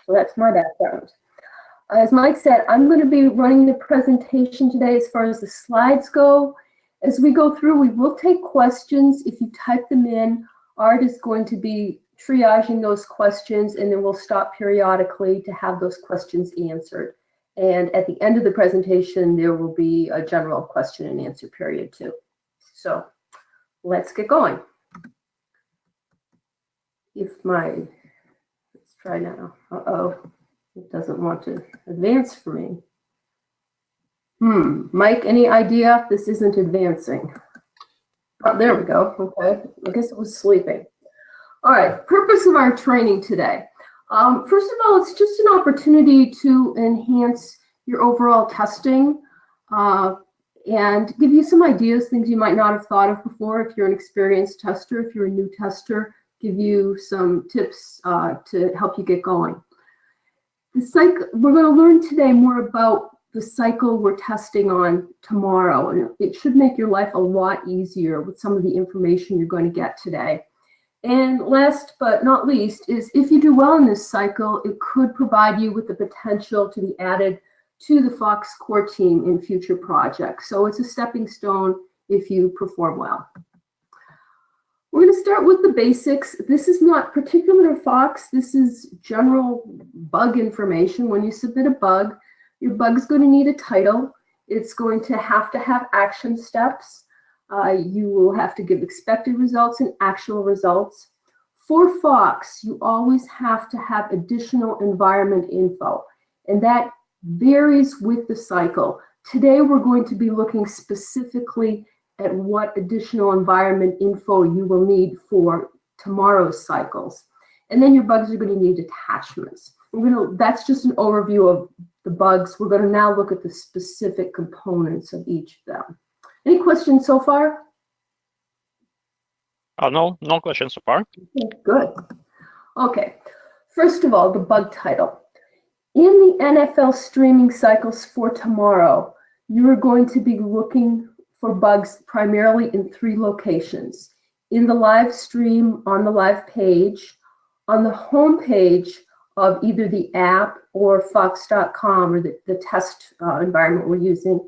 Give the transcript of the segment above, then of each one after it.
So that's my background. As Mike said, I'm going to be running the presentation today as far as the slides go. As we go through, we will take questions. If you type them in, Art is going to be triaging those questions, and then we'll stop periodically to have those questions answered. And at the end of the presentation, there will be a general question and answer period too. So let's get going. Let's try now. Uh-oh, it doesn't want to advance for me. Mike, any idea? This isn't advancing. Oh, there we go. Okay, I guess it was sleeping. All right, purpose of our training today. First of all, it's just an opportunity to enhance your overall testing and give you some ideas, things you might not have thought of before if you're an experienced tester, if you're a new tester, give you some tips to help you get going. We're going to learn today more about the cycle we're testing on tomorrow, and it should make your life a lot easier with some of the information you're going to get today. And last but not least is if you do well in this cycle, it could provide you with the potential to be added to the Fox core team in future projects. So it's a stepping stone if you perform well. We're going to start with the basics. This is not particular to Fox. This is general bug information. When you submit a bug, your bug is going to need a title. It's going to have action steps. You will have to give expected results and actual results. For Fox, you always have to have additional environment info, and that varies with the cycle. Today, we're going to be looking specifically at what additional environment info you will need for tomorrow's cycles. And then your bugs are going to need attachments. That's just an overview of the bugs. We're going to now look at the specific components of each of them. Any questions so far? No questions so far. Okay, good. Okay, first of all, the bug title. In the NFL streaming cycles for tomorrow, you are going to be looking for bugs primarily in 3 locations. In the live stream, on the live page, on the home page of either the app or fox.com or the test environment we're using,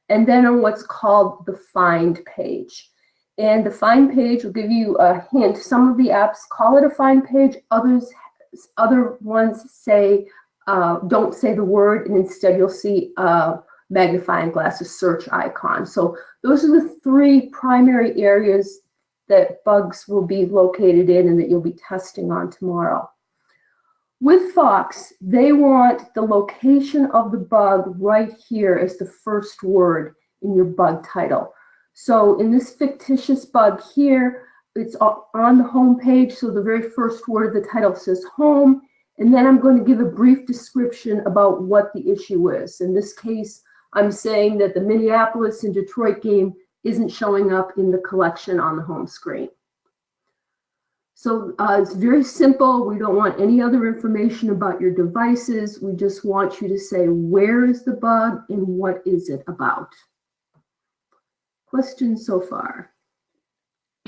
and then on what's called the find page. And the find page will give you a hint. Some of the apps call it a find page. Other ones say, don't say the word, and instead you'll see a magnifying glass, a search icon. So those are the 3 primary areas that bugs will be located in and that you'll be testing on tomorrow. With Fox, they want the location of the bug right here as the first word in your bug title. So in this fictitious bug here, it's on the home page, so the very first word of the title says home, and then I'm going to give a brief description about what the issue is. In this case, I'm saying that the Minneapolis and Detroit game isn't showing up in the collection on the home screen. So it's very simple. We don't want any other information about your devices. We just want you to say, where is the bug and what is it about? Questions so far?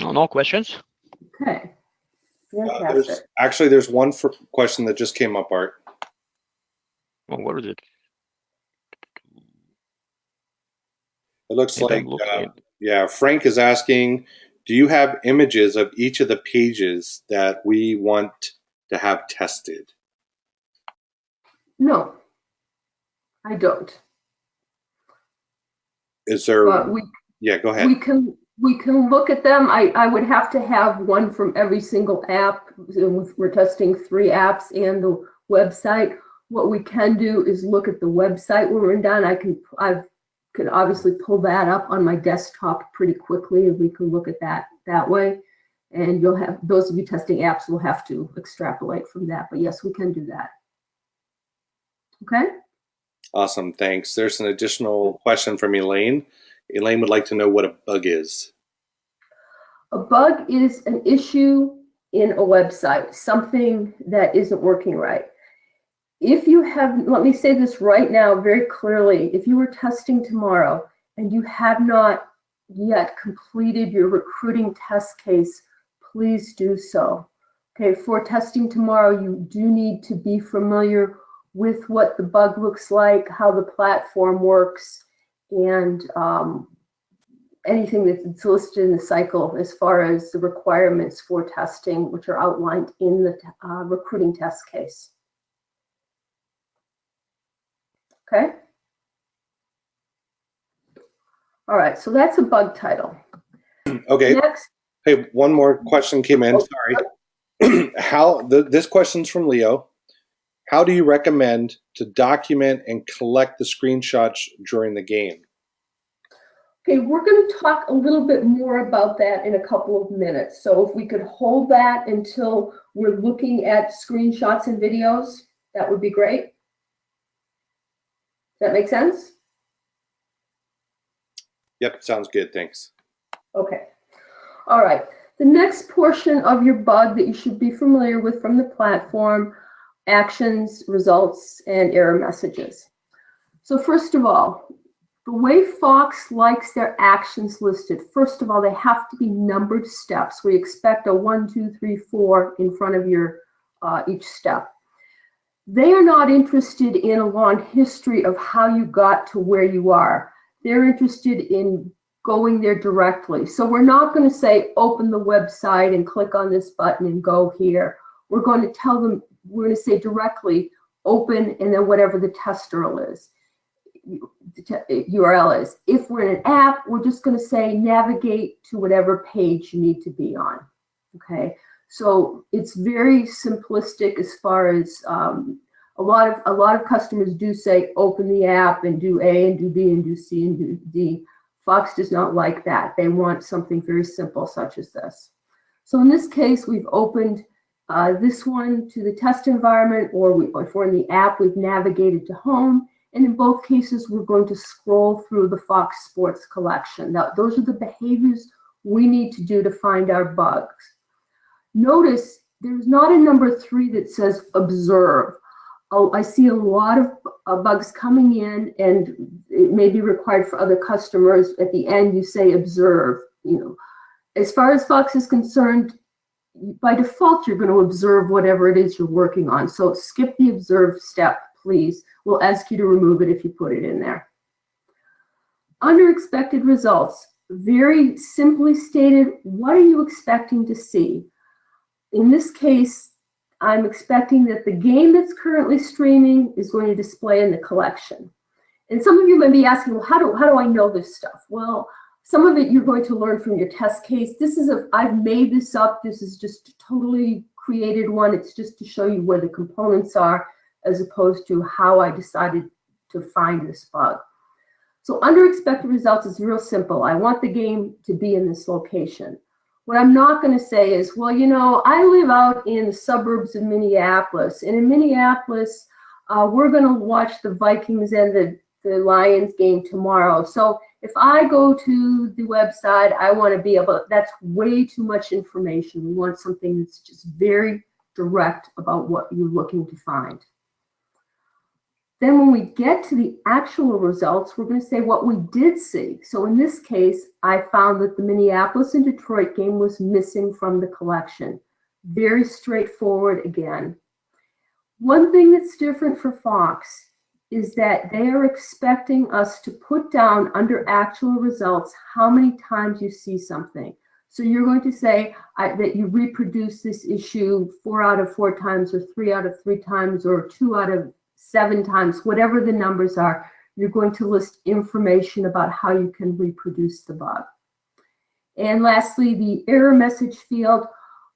No questions. Okay. Fantastic. There's one question that just came up, Art. Well, what is it? It looks like, Frank is asking, do you have images of each of the pages that we want to have tested? No, I don't. Is there? Yeah, go ahead. We can look at them. I would have to have one from every single app. We're testing 3 apps and the website. What we can do is look at the website when we're done. I can obviously pull that up on my desktop pretty quickly, and we can look at that way. And you'll have, those of you testing apps will have to extrapolate from that. But yes, we can do that. Okay? Awesome, thanks. There's an additional question from Elaine. Elaine would like to know what a bug is. A bug is an issue in a website, something that isn't working right. If you have, let me say this right now very clearly, if you were testing tomorrow and you have not yet completed your recruiting test case, please do so. Okay, for testing tomorrow, you do need to be familiar with what the bug looks like, how the platform works, and anything that's listed in the cycle as far as the requirements for testing, which are outlined in the recruiting test case. Okay? All right, so that's a bug title. Okay. Next. Hey, one more question came in. Sorry. This question's from Leo. How do you recommend to document and collect the screenshots during the game? Okay, we're going to talk a little bit more about that in a couple of minutes. So if we could hold that until we're looking at screenshots and videos, that would be great. Does that make sense? Yep, sounds good. Thanks. Okay. All right. The next portion of your bug that you should be familiar with from the platform, actions, results, and error messages. So first of all, the way Fox likes their actions listed, first of all, they have to be numbered steps. We expect a 1, 2, 3, 4 in front of your each step. They are not interested in a long history of how you got to where you are. They're interested in going there directly. So we're not going to say, open the website and click on this button and go here. We're going to tell them, we're going to say directly, open, and then whatever the test URL is. If we're in an app, we're just going to say navigate to whatever page you need to be on. Okay, so it's very simplistic as far as a lot of customers do say open the app and do A and do B and do C and do D. Fox does not like that. They want something very simple such as this. So in this case, we've opened this one to the test environment, or if we're in the app, we've navigated to home. And in both cases, we're going to scroll through the Fox Sports collection. Now, those are the behaviors we need to do to find our bugs. Notice there's not a number 3 that says observe. Oh, I see a lot of bugs coming in, and it may be required for other customers. At the end, you say observe. You know, as far as Fox is concerned, by default, you're going to observe whatever it is you're working on. So skip the observe step, please. We'll ask you to remove it if you put it in there. Under expected results, very simply stated, what are you expecting to see? In this case, I'm expecting that the game that's currently streaming is going to display in the collection. And some of you may be asking, well, how do I know this stuff? Well, some of it you're going to learn from your test case. I've made this up. This is just a totally created one. It's just to show you where the components are, as opposed to how I decided to find this bug. So under expected results is real simple. I want the game to be in this location. What I'm not going to say is, well, you know, I live out in the suburbs of Minneapolis, and in Minneapolis, we're going to watch the Vikings and the Lions game tomorrow. So if I go to the website, I want to be able, that's way too much information. We want something that's just very direct about what you're looking to find. Then when we get to the actual results, we're going to say what we did see. So in this case, I found that the Minneapolis and Detroit game was missing from the collection. Very straightforward again. One thing that's different for Fox is that they are expecting us to put down under actual results how many times you see something. So you're going to say that you reproduce this issue 4 out of 4 times, or 3 out of 3 times, or 2 out of 7 times, whatever the numbers are. You're going to list information about how you can reproduce the bug. And lastly, the error message field.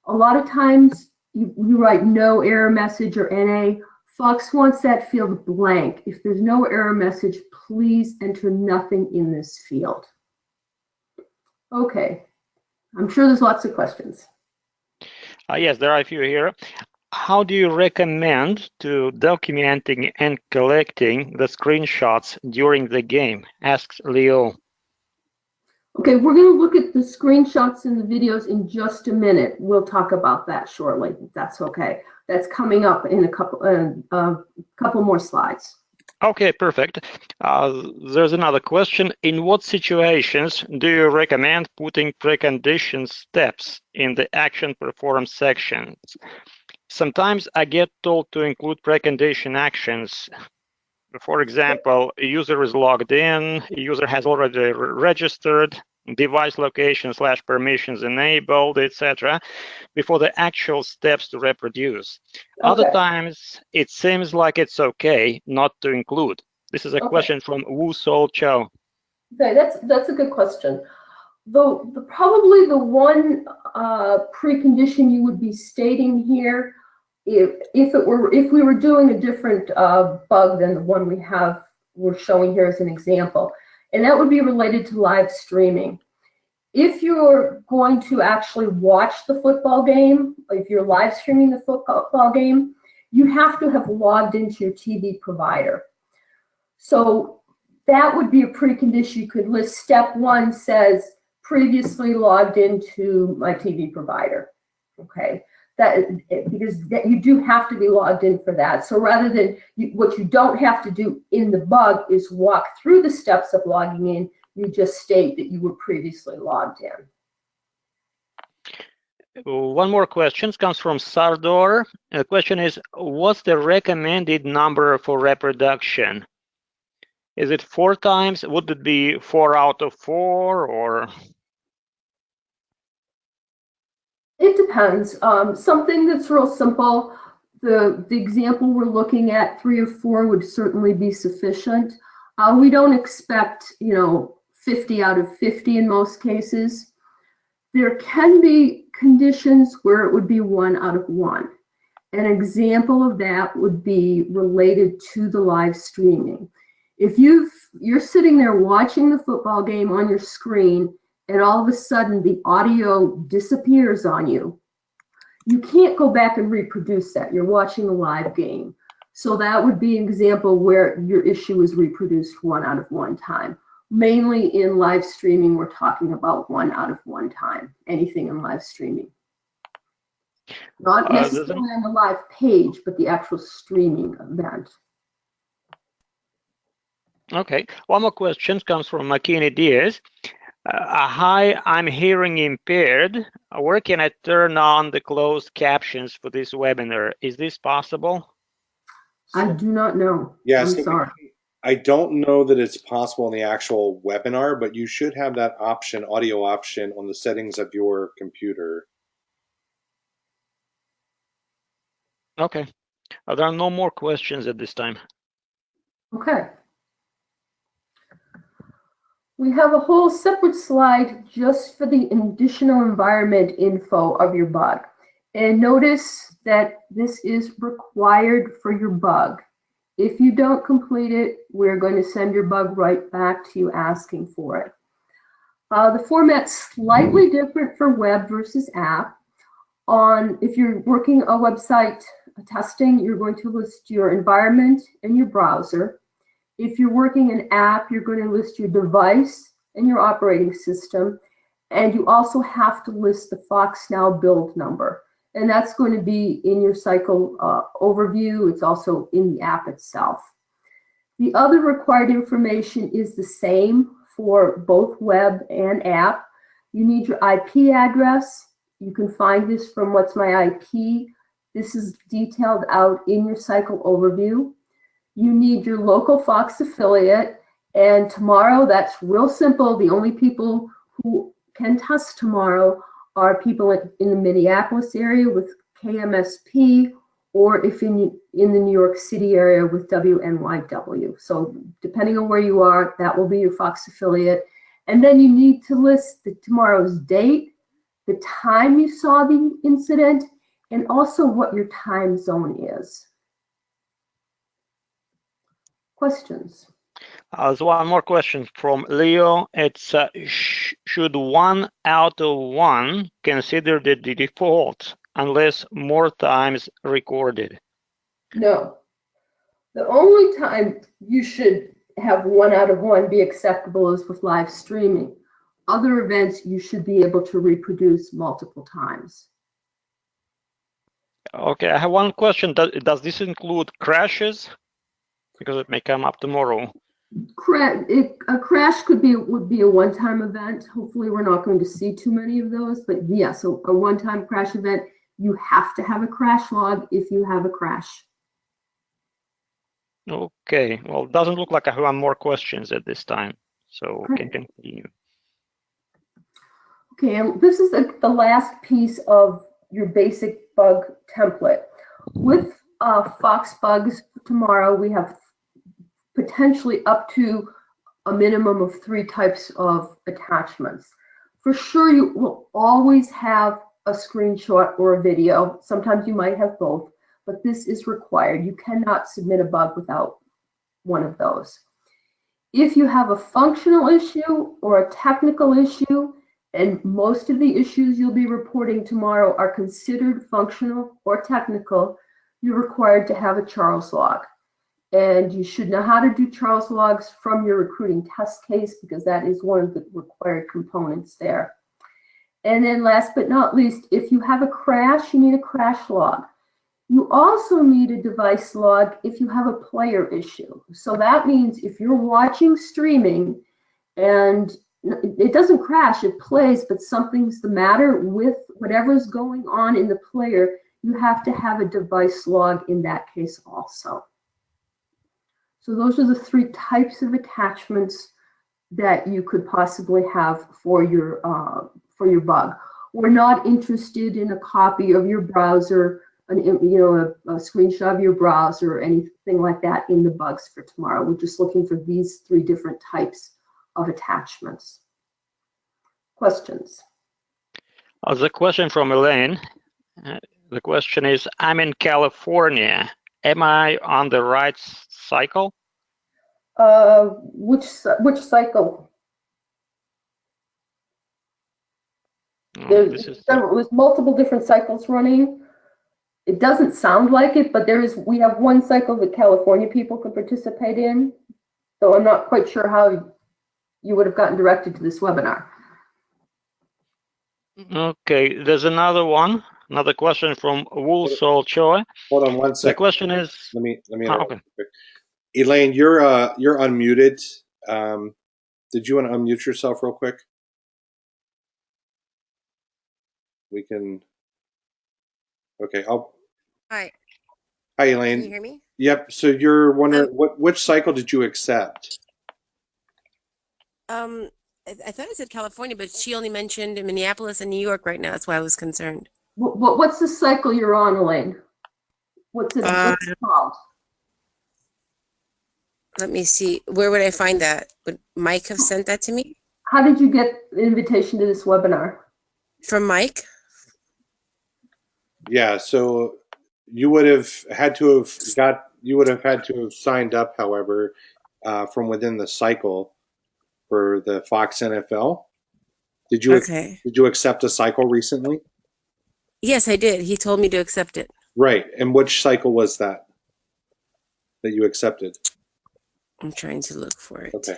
A lot of times you write no error message or NA. Fox wants that field blank. If there's no error message, please enter nothing in this field. Okay, I'm sure there's lots of questions. Yes, there are a few here. How do you recommend to documenting and collecting the screenshots during the game? Asks Leo. Okay, we're going to look at the screenshots and the videos in just a minute. We'll talk about that shortly, if that's okay. That's coming up in a couple more slides. Okay, perfect. There's another question. In what situations do you recommend putting precondition steps in the action performed sections? Sometimes I get told to include precondition actions. For example, a user is logged in, a user has already registered, device location / permissions enabled, etc., before the actual steps to reproduce. Other times, it seems like it's okay not to include. This is a question from Wu Sol Cho. Okay, that's a good question. Probably the one precondition you would be stating here, if we were doing a different bug than the one we're showing here as an example, and that would be related to live streaming. If you're going to actually watch the football game, if you're live streaming the football game, you have to have logged into your TV provider. So that would be a precondition you could list. Step 1 says previously logged into my TV provider. Okay, because you do have to be logged in for that. So rather than what you don't have to do in the bug is walk through the steps of logging in, you just state that you were previously logged in. One more question comes from Sardor. The question is, what's the recommended number for reproduction? Is it 4 times? Would it be 4 out of 4 or? It depends. Something that's real simple, the example we're looking at, 3 or 4 would certainly be sufficient. We don't expect, 50 out of 50 in most cases. There can be conditions where it would be 1 out of 1. An example of that would be related to the live streaming. If you're sitting there watching the football game on your screen and all of a sudden the audio disappears on you, you can't go back and reproduce that. You're watching a live game. So that would be an example where your issue is reproduced 1 out of 1 time. Mainly in live streaming, we're talking about 1 out of 1 time, anything in live streaming. Not necessarily on the live page, but the actual streaming event. Okay, one more question comes from Makini Diaz. Hi, I'm hearing impaired. Where can I turn on the closed captions for this webinar? Is this possible? I do not know. Yeah, I'm sorry. I don't know that it's possible in the actual webinar, but you should have that option, audio option, on the settings of your computer. Okay. There are no more questions at this time. Okay. We have a whole separate slide just for the additional environment info of your bug. And notice that this is required for your bug. If you don't complete it, we're going to send your bug right back to you asking for it. The format's slightly different for web versus app. If you're working a website testing, you're going to list your environment and your browser. If you're working an app, you're going to list your device and your operating system. And you also have to list the FoxNow build number. And that's going to be in your cycle overview. It's also in the app itself. The other required information is the same for both web and app. You need your IP address. You can find this from What's My IP. This is detailed out in your cycle overview. You need your local Fox affiliate. And tomorrow, that's real simple. The only people who can test tomorrow are people in the Minneapolis area with KMSP, or if in the New York City area with WNYW. So depending on where you are, that will be your Fox affiliate. And then you need to list tomorrow's date, the time you saw the incident, and also what your time zone is. Questions? There's one more question from Leo. It's should 1 out of 1 consider the default unless more times recorded? No. The only time you should have 1 out of 1 be acceptable is with live streaming. Other events you should be able to reproduce multiple times. Okay, I have one question. Does this include crashes? because it may come up tomorrow. A crash would be a one-time event. Hopefully, we're not going to see too many of those. But yes, a one-time crash event. You have to have a crash log if you have a crash. Okay. Well, it doesn't look like I have more questions at this time, so we can continue. Okay, and this is the last piece of your basic bug template. With FoxBugs tomorrow, we have potentially up to a minimum of 3 types of attachments. For sure, you will always have a screenshot or a video. Sometimes you might have both, but this is required. You cannot submit a bug without one of those. If you have a functional issue or a technical issue, and most of the issues you'll be reporting tomorrow are considered functional or technical, you're required to have a Charles log. And you should know how to do Charles logs from your recruiting test case, because that is one of the required components there. And then last but not least, if you have a crash, you need a crash log. You also need a device log if you have a player issue. So that means if you're watching streaming and it doesn't crash, it plays, but something's the matter with whatever's going on in the player, you have to have a device log in that case also. So those are the 3 types of attachments that you could possibly have for your bug. We're not interested in a copy of your browser, a screenshot of your browser or anything like that in the bugs for tomorrow. We're just looking for these 3 different types of attachments. Questions? The question from Elaine. The question is, I'm in California. Am I on the right cycle? Which cycle? There's multiple different cycles running. It doesn't sound like it, but we have one cycle that California people could participate in. So I'm not quite sure how you would have gotten directed to this webinar. Okay, there's another question from Woolsol Choi. Hold on one second. The question is, let me okay. Elaine, you're unmuted. Did you want to unmute yourself real quick? We can. Okay. Hi. Hi, Elaine. Can you hear me? Yep. So you're wondering which cycle did you accept? I thought I said California, but she only mentioned Minneapolis and New York right now. That's why I was concerned. What's the cycle you're on, Elaine? What's it called? Let me see. Where would I find that? Would Mike have sent that to me? How did you get the invitation to this webinar? From Mike? Yeah, so you would have had to have signed up, however, from within the cycle for the Fox NFL. Did you accept a cycle recently? Yes, I did. He told me to accept it. Right. And which cycle was that you accepted? I'm trying to look for it. Okay.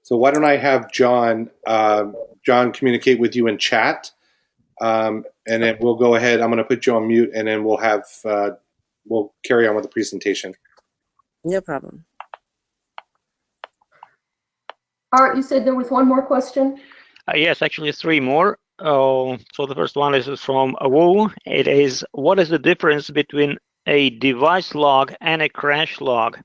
So why don't I have John communicate with you in chat, and then we'll go ahead. I'm going to put you on mute, and then we'll carry on with the presentation. No problem. Art, you said there was one more question? Yes, actually 3 more. So the first one is from Wu. It is, what is the difference between a device log and a crash log?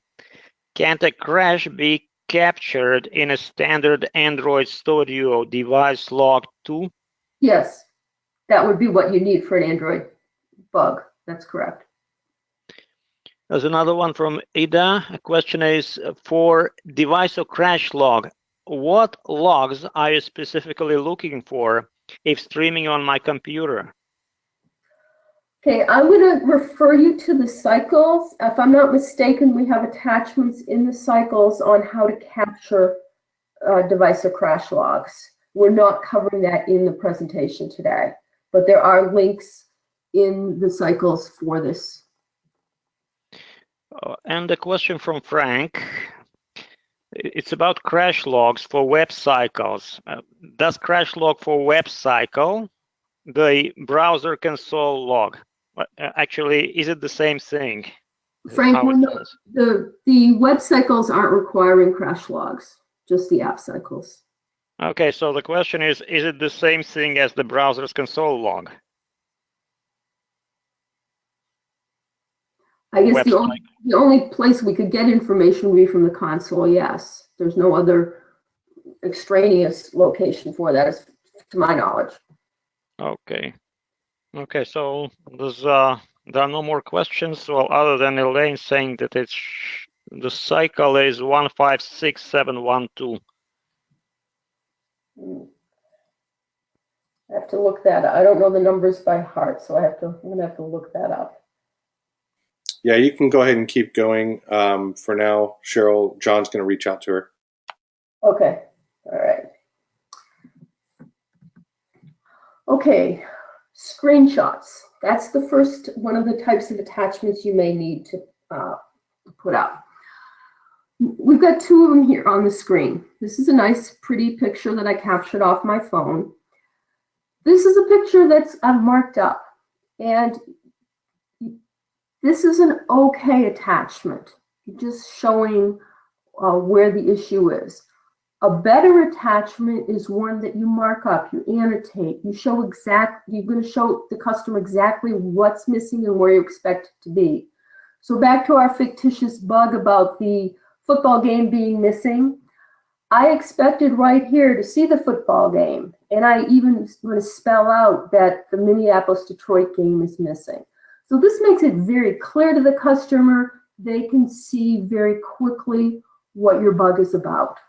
Can't a crash be captured in a standard Android Studio device log too? Yes, that would be what you need for an Android bug. That's correct. There's another one from Ida. A question is, for device or crash log, what logs are you specifically looking for if streaming on my computer? Okay, I'm going to refer you to the cycles. If I'm not mistaken, we have attachments in the cycles on how to capture device or crash logs. We're not covering that in the presentation today, but there are links in the cycles for this. And a question from Frank. It's about crash logs for web cycles. Does crash log for web cycle the browser console log. Actually, is it the same thing? Frank, How it sounds? the web cycles aren't requiring crash logs, just the app cycles. Okay, so the question is it the same thing as the browser's console log? I guess Web the only place we could get information would be from the console, yes. There's no other extraneous location for that, as to my knowledge. Okay. Okay, so there are no more questions, well, other than Elaine saying that the cycle is 156712. I have to look that up. I don't know the numbers by heart, so I'm gonna have to look that up. Yeah, you can go ahead and keep going. For now, Cheryl, John's going to reach out to her. Okay, all right. Okay, screenshots. That's the first one of the types of attachments you may need to put up. We've got two of them here on the screen. This is a nice, pretty picture that I captured off my phone. This is a picture that's I've marked up, and this is an okay attachment, just showing where the issue is. A better attachment is one that you mark up, you annotate, you're going to show the customer exactly what's missing and where you expect it to be. So back to our fictitious bug about the football game being missing. I expected right here to see the football game, and I even want to spell out that the Minneapolis-Detroit game is missing. So this makes it very clear to the customer. They can see very quickly what your bug is about.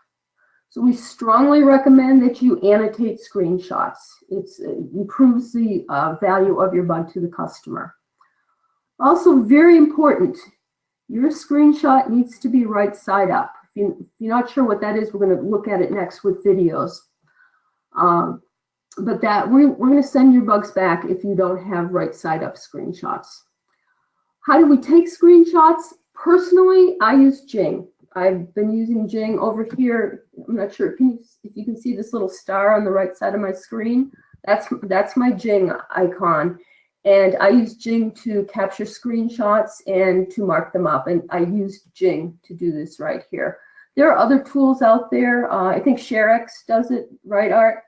So we strongly recommend that you annotate screenshots. It improves the value of your bug to the customer. Also very important, your screenshot needs to be right side up. If you're not sure what that is, we're going to look at it next with videos. But that we're going to send your bugs back if you don't have right side up screenshots. How do we take screenshots? Personally, I use Jing. I've been using Jing over here. I'm not sure if you can see this little star on the right side of my screen. That's my Jing icon. And I use Jing to capture screenshots and to mark them up. And I use Jing to do this right here. There are other tools out there. I think ShareX does it, right, Art?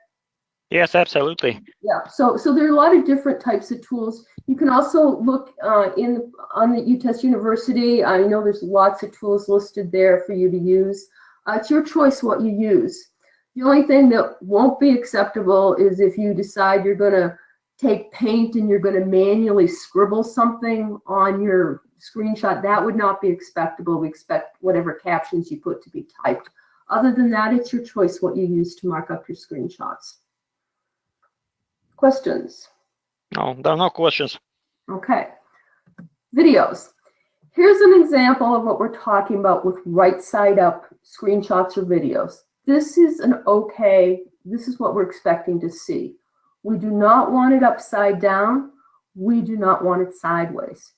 Yes, absolutely. Yeah, so there are a lot of different types of tools. You can also look on the UTEST University. I know there's lots of tools listed there for you to use. It's your choice what you use. The only thing that won't be acceptable is if you decide you're going to take paint and you're going to manually scribble something on your screenshot. That would not be acceptable. We expect whatever captions you put to be typed. Other than that, it's your choice what you use to mark up your screenshots. Questions? No, there are no questions. Okay. Videos. Here's an example of what we're talking about with right side up screenshots or videos. This is this is what we're expecting to see. We do not want it upside down. We do not want it sideways.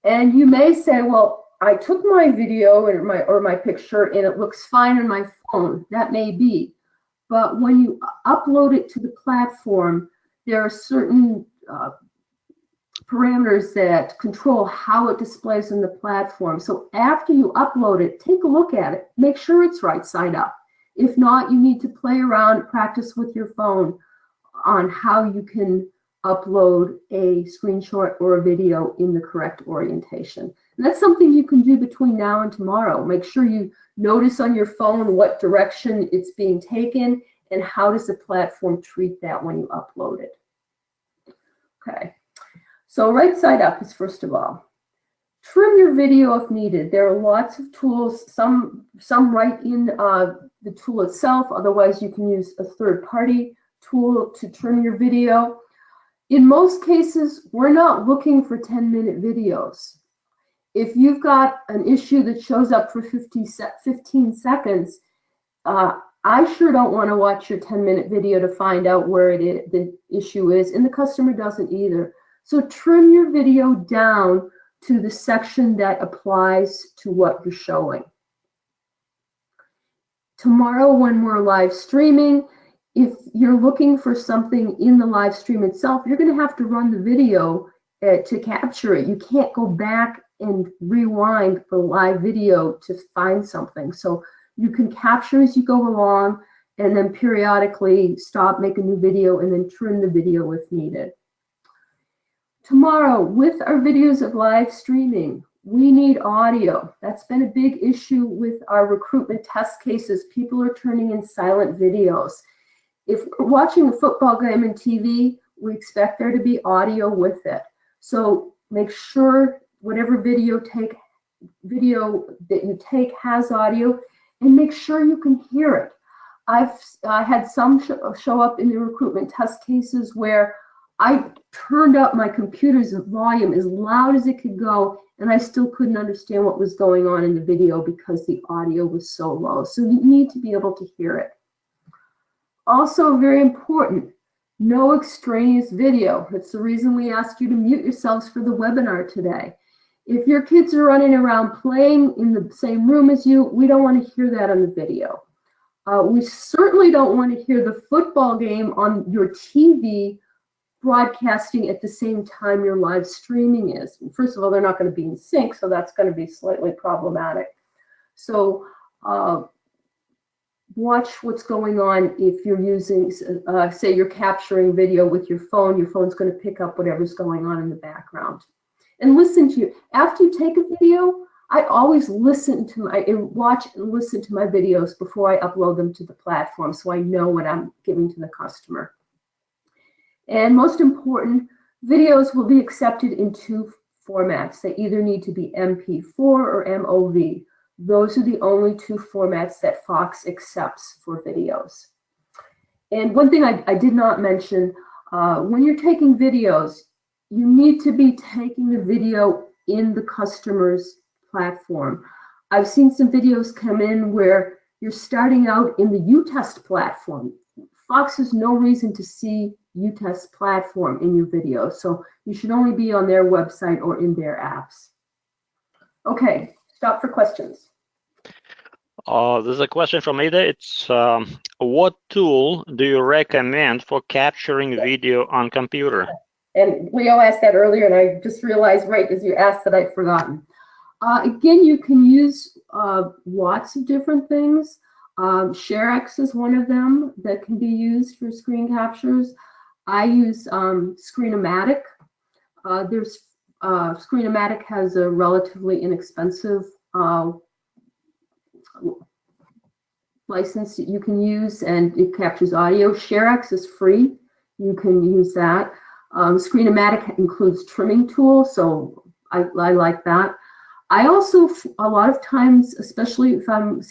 And you may say, well, I took my video or my picture and it looks fine on my phone. That may be. But when you upload it to the platform, there are certain parameters that control how it displays in the platform. So after you upload it, take a look at it. Make sure it's right side up. If not, you need to play around, practice with your phone on how you can upload a screenshot or a video in the correct orientation. And that's something you can do between now and tomorrow. Make sure you notice on your phone what direction it's being taken and how does the platform treat that when you upload it. Okay, so right side up is first of all. Trim your video if needed. There are lots of tools, some right in the tool itself, otherwise you can use a third-party tool to trim your video. In most cases, we're not looking for 10-minute videos. If you've got an issue that shows up for 15 seconds, I sure don't want to watch your 10-minute video to find out where the issue is, and the customer doesn't either. So trim your video down to the section that applies to what you're showing. Tomorrow when we're live streaming, if you're looking for something in the live stream itself, you're going to have to run the video to capture it. You can't go back and rewind the live video to find something. So you can capture as you go along and then periodically stop, make a new video, and then trim the video if needed. Tomorrow, with our videos of live streaming, we need audio. That's been a big issue with our recruitment test cases. People are turning in silent videos. If we're watching a football game on TV, we expect there to be audio with it. So make sure whatever video that you take has audio, and make sure you can hear it. I've had some show up in the recruitment test cases where I turned up my computer's volume as loud as it could go, and I still couldn't understand what was going on in the video because the audio was so low. So you need to be able to hear it. Also very important, no extraneous video. That's the reason we asked you to mute yourselves for the webinar today. If your kids are running around playing in the same room as you, we don't want to hear that on the video. We certainly don't want to hear the football game on your TV broadcasting at the same time your live streaming is. First of all, they're not going to be in sync, so that's going to be slightly problematic. So watch what's going on if you're using, say you're capturing video with your phone's going to pick up whatever's going on in the background. And listen to you. After you take a video, I always watch and listen to my videos before I upload them to the platform so I know what I'm giving to the customer. And most important, videos will be accepted in two formats. They either need to be MP4 or MOV. Those are the only two formats that Fox accepts for videos. And one thing I did not mention, when you're taking videos, you need to be taking the video in the customer's platform. I've seen some videos come in where you're starting out in the UTest platform. Fox has no reason to see UTest platform in your video, so you should only be on their website or in their apps. Okay, stop for questions. There's a question from Ada. It's what tool do you recommend for capturing video on computer? And Leo asked that earlier, and I just realized right as you asked that I'd forgotten. Again, you can use lots of different things. ShareX is one of them that can be used for screen captures. I use Screen-O-Matic. Screen-O-Matic has a relatively inexpensive license that you can use, and it captures audio. ShareX is free. You can use that. Screen-O-Matic includes trimming tools, so I like that. I also, a lot of times, especially if I'm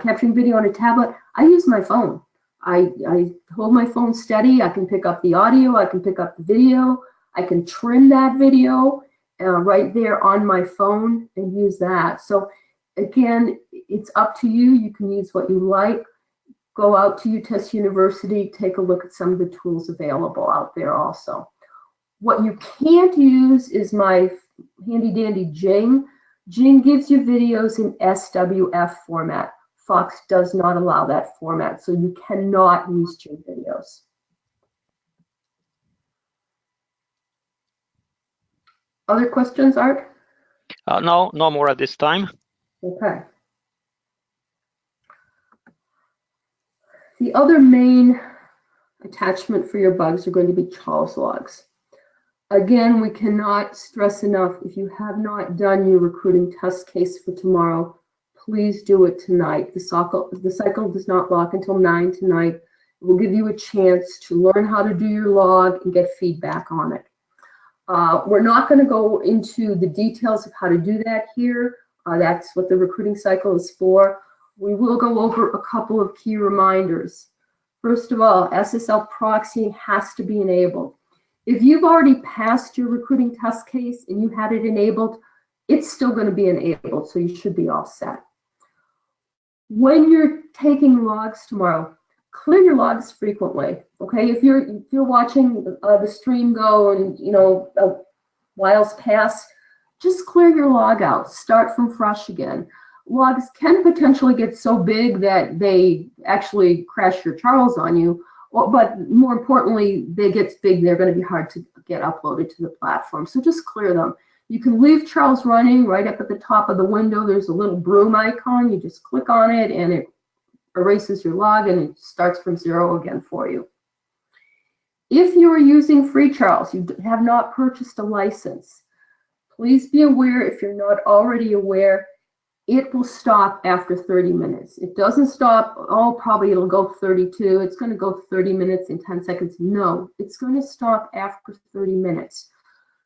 capturing video on a tablet, I use my phone. I hold my phone steady. I can pick up the audio. I can pick up the video. I can trim that video right there on my phone and use that. So again, it's up to you. You can use what you like. Go out to UTest University, take a look at some of the tools available out there also. What you can't use is my handy dandy Jing. Jing gives you videos in SWF format. Fox does not allow that format, so you cannot use Jing videos. Other questions, Art? No more at this time. Okay. The other main attachment for your bugs are going to be Charles logs. Again, we cannot stress enough, if you have not done your recruiting test case for tomorrow, please do it tonight. The cycle does not lock until 9 tonight. It will give you a chance to learn how to do your log and get feedback on it. We're not going to go into the details of how to do that here. That's what the recruiting cycle is for. We will go over a couple of key reminders. First of all, SSL proxying has to be enabled. If you've already passed your recruiting test case and you had it enabled, it's still going to be enabled, so you should be all set. When you're taking logs tomorrow, clear your logs frequently. Okay, if you're watching the stream go and a while's pass, just clear your log out. Start from fresh again. logs can potentially get so big that they actually crash your Charles on you. But more importantly, they get big, they're going to be hard to get uploaded to the platform. So just clear them. You can leave Charles running right up at the top of the window. There's a little broom icon. You just click on it and it erases your log and it starts from 0 again for you. If you are using free Charles, you have not purchased a license, please be aware, if you're not already aware, it will stop after 30 minutes. It doesn't stop, oh, probably it'll go 32. It's going to go 30 minutes and 10 seconds. No, it's going to stop after 30 minutes.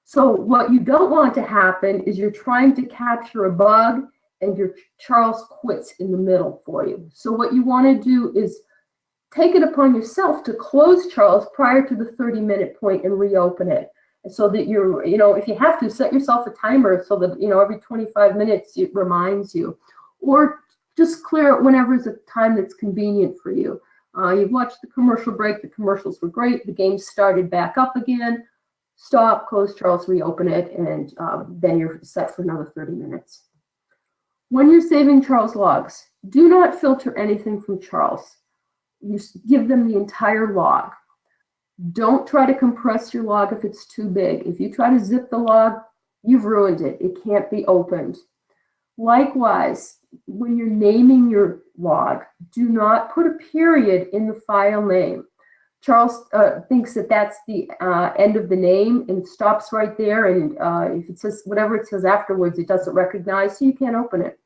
So what you don't want to happen is you're trying to capture a bug and your Charles quits in the middle for you. So what you want to do is take it upon yourself to close Charles prior to the 30-minute point and reopen it. So that you're, if you have to, set yourself a timer so that, every 25 minutes it reminds you. Or just clear it whenever is a time that's convenient for you. You've watched the commercial break, the commercials were great, the game started back up again. Stop, close Charles, reopen it, and then you're set for another 30 minutes. When you're saving Charles logs, do not filter anything from Charles. You give them the entire log. Don't try to compress your log if it's too big. If you try to zip the log, you've ruined it. It can't be opened. Likewise, when you're naming your log, do not put a period in the file name. Charles thinks that that's the end of the name and stops right there. And if it says whatever it says afterwards, it doesn't recognize, so you can't open it.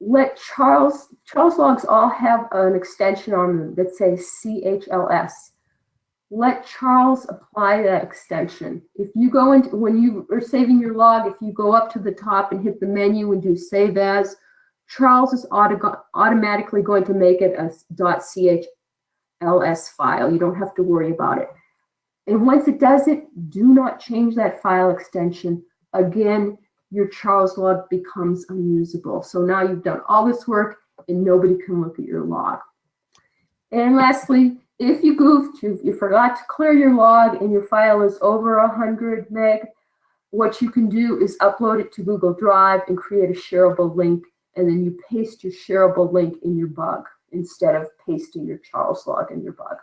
Let Charles logs all have an extension on them that says CHLS. Let Charles apply that extension. If you go into, when you are saving your log, if you go up to the top and hit the menu and do save as, Charles is automatically going to make it a .CHLS file. You don't have to worry about it. And once it does it, do not change that file extension. Again, your Charles log becomes unusable. So now you've done all this work and nobody can look at your log. And lastly, if you goofed, you forgot to clear your log and your file is over 100 meg, what you can do is upload it to Google Drive and create a shareable link, and then you paste your shareable link in your bug instead of pasting your Charles log in your bug.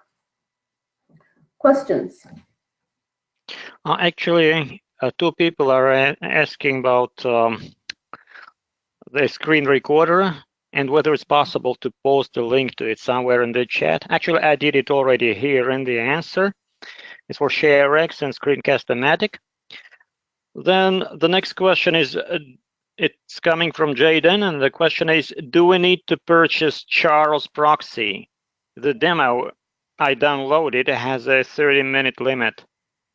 Questions? Actually, two people are asking about the screen recorder and whether it's possible to post a link to it somewhere in the chat. Actually, I did it already here in the answer. It's for ShareX and Screencast-O-Matic. Then the next question is, it's coming from Jaden, and the question is, do we need to purchase Charles Proxy? The demo I downloaded has a 30-minute limit.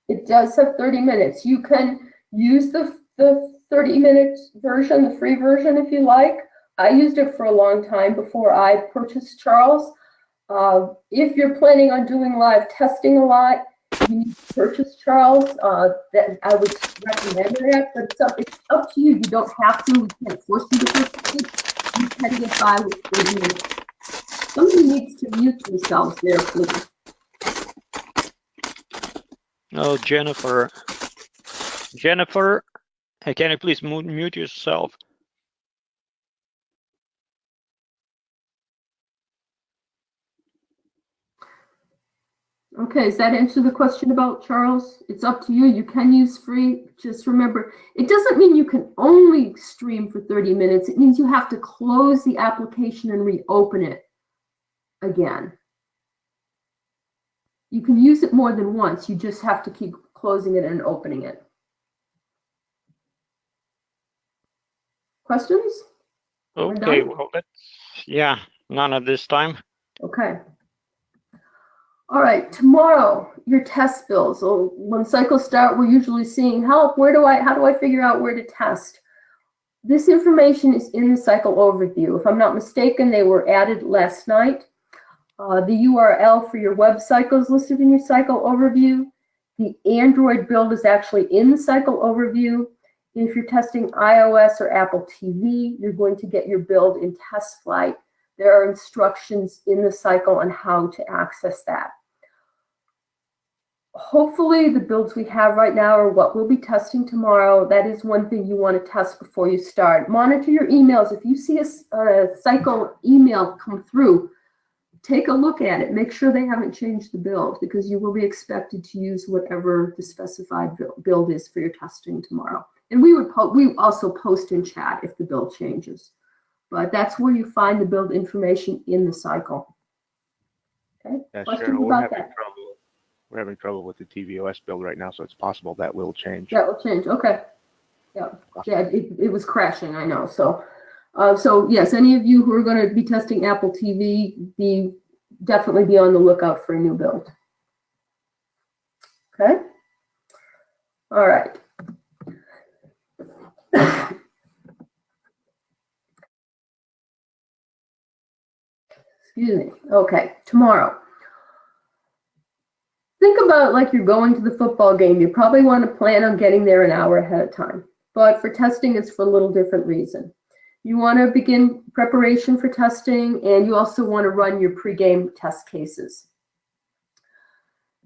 It does have 30 minutes. You can use the 30-minute version, the free version, if you like. I used it for a long time before I purchased Charles. If you're planning on doing live testing a lot, you need to purchase Charles. That I would recommend that, but it's up to you. You don't have to. We can't force you to purchase it. You can get by with 30 minutes. Somebody needs to mute themselves there, please. Oh, Jennifer. Jennifer, can you please mute yourself? Okay, does that answer the question about Charles? It's up to you. You can use free. Just remember, it doesn't mean you can only stream for 30 minutes. It means you have to close the application and reopen it again. You can use it more than once. You just have to keep closing it and opening it. Questions? Okay, well, yeah, none at this time. Okay. All right, tomorrow, your test bills. So when cycles start, we're usually seeing help. How do I figure out where to test? This information is in the cycle overview. If I'm not mistaken, they were added last night. The URL for your web cycle is listed in your cycle overview. The Android build is actually in the cycle overview. If you're testing iOS or Apple TV, you're going to get your build in Test Flight. There are instructions in the cycle on how to access that. hopefully the builds we have right now are what we'll be testing tomorrow. That is one thing you want to test before you start. Monitor your emails. If you see a cycle email come through, take a look at it. Make sure they haven't changed the build, because you will be expected to use whatever the specified build is for your testing tomorrow. And we also post in chat if the build changes. But that's where you find the build information in the cycle. Okay. Yeah, Questions sure. about that? We're having trouble with the tvOS build right now, so it's possible that will change. That will change. Okay. Yeah. Yeah. It was crashing. I know. So, so yes, any of you who are going to be testing Apple TV, definitely be on the lookout for a new build. Okay. All right. Excuse me. Okay. Tomorrow. Think about it like you're going to the football game. You probably want to plan on getting there an hour ahead of time. But for testing, it's for a little different reason. You want to begin preparation for testing, and you also want to run your pregame test cases.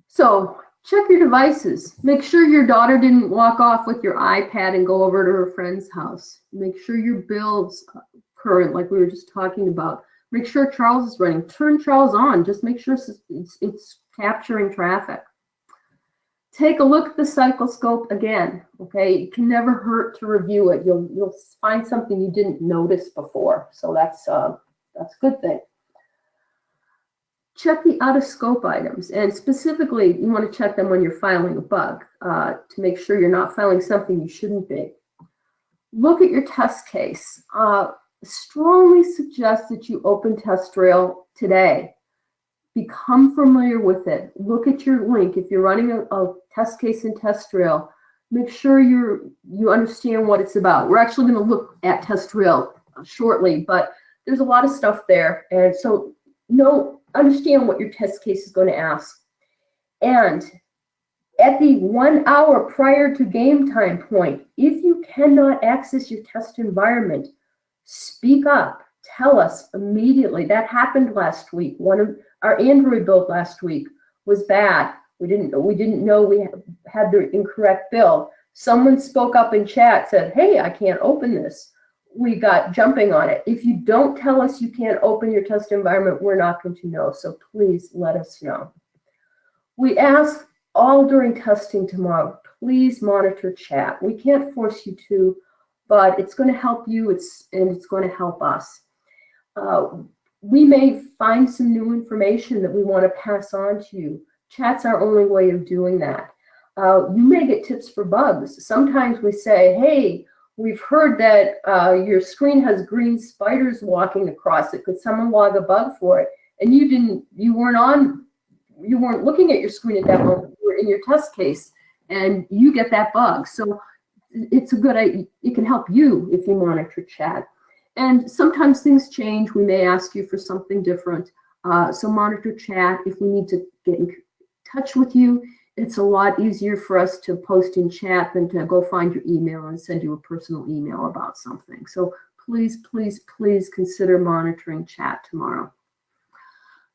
So check your devices. Make sure your daughter didn't walk off with your iPad and go over to her friend's house. Make sure your build's current, like we were just talking about. Make sure Charles is running. Turn Charles on. Just make sure it's capturing traffic. Take a look at the cycloscope again. Okay, it can never hurt to review it. You'll find something you didn't notice before. So that's a good thing. Check the out of scope items, and specifically, you want to check them when you're filing a bug to make sure you're not filing something you shouldn't be. Look at your test case. Strongly suggest that you open TestRail today. Become familiar with it. Look at your link. If you're running a test case in TestRail, make sure you understand what it's about. We're actually going to look at TestRail shortly, but there's a lot of stuff there, and so understand what your test case is going to ask. And at the 1 hour prior to game time point, if you cannot access your test environment, speak up. Tell us immediately. That happened last week. One of our Android build last week was bad. We didn't know we had the incorrect build. Someone spoke up in chat, said, "Hey, I can't open this." We got jumping on it. If you don't tell us you can't open your test environment, we're not going to know. So please let us know. We ask all during testing tomorrow, please monitor chat. We can't force you to, but it's going to help you, and it's going to help us. We may find some new information that we want to pass on to you. Chat's our only way of doing that. You may get tips for bugs. Sometimes we say, hey, we've heard that your screen has green spiders walking across it. Could someone log a bug for it? And you weren't looking at your screen at that moment. You were in your test case, and you get that bug. So it's a good idea. It can help you if you monitor chat. And sometimes things change. We may ask you for something different. So monitor chat. If we need to get in touch with you, it's a lot easier for us to post in chat than to go find your email and send you a personal email about something. So please, please, please consider monitoring chat tomorrow.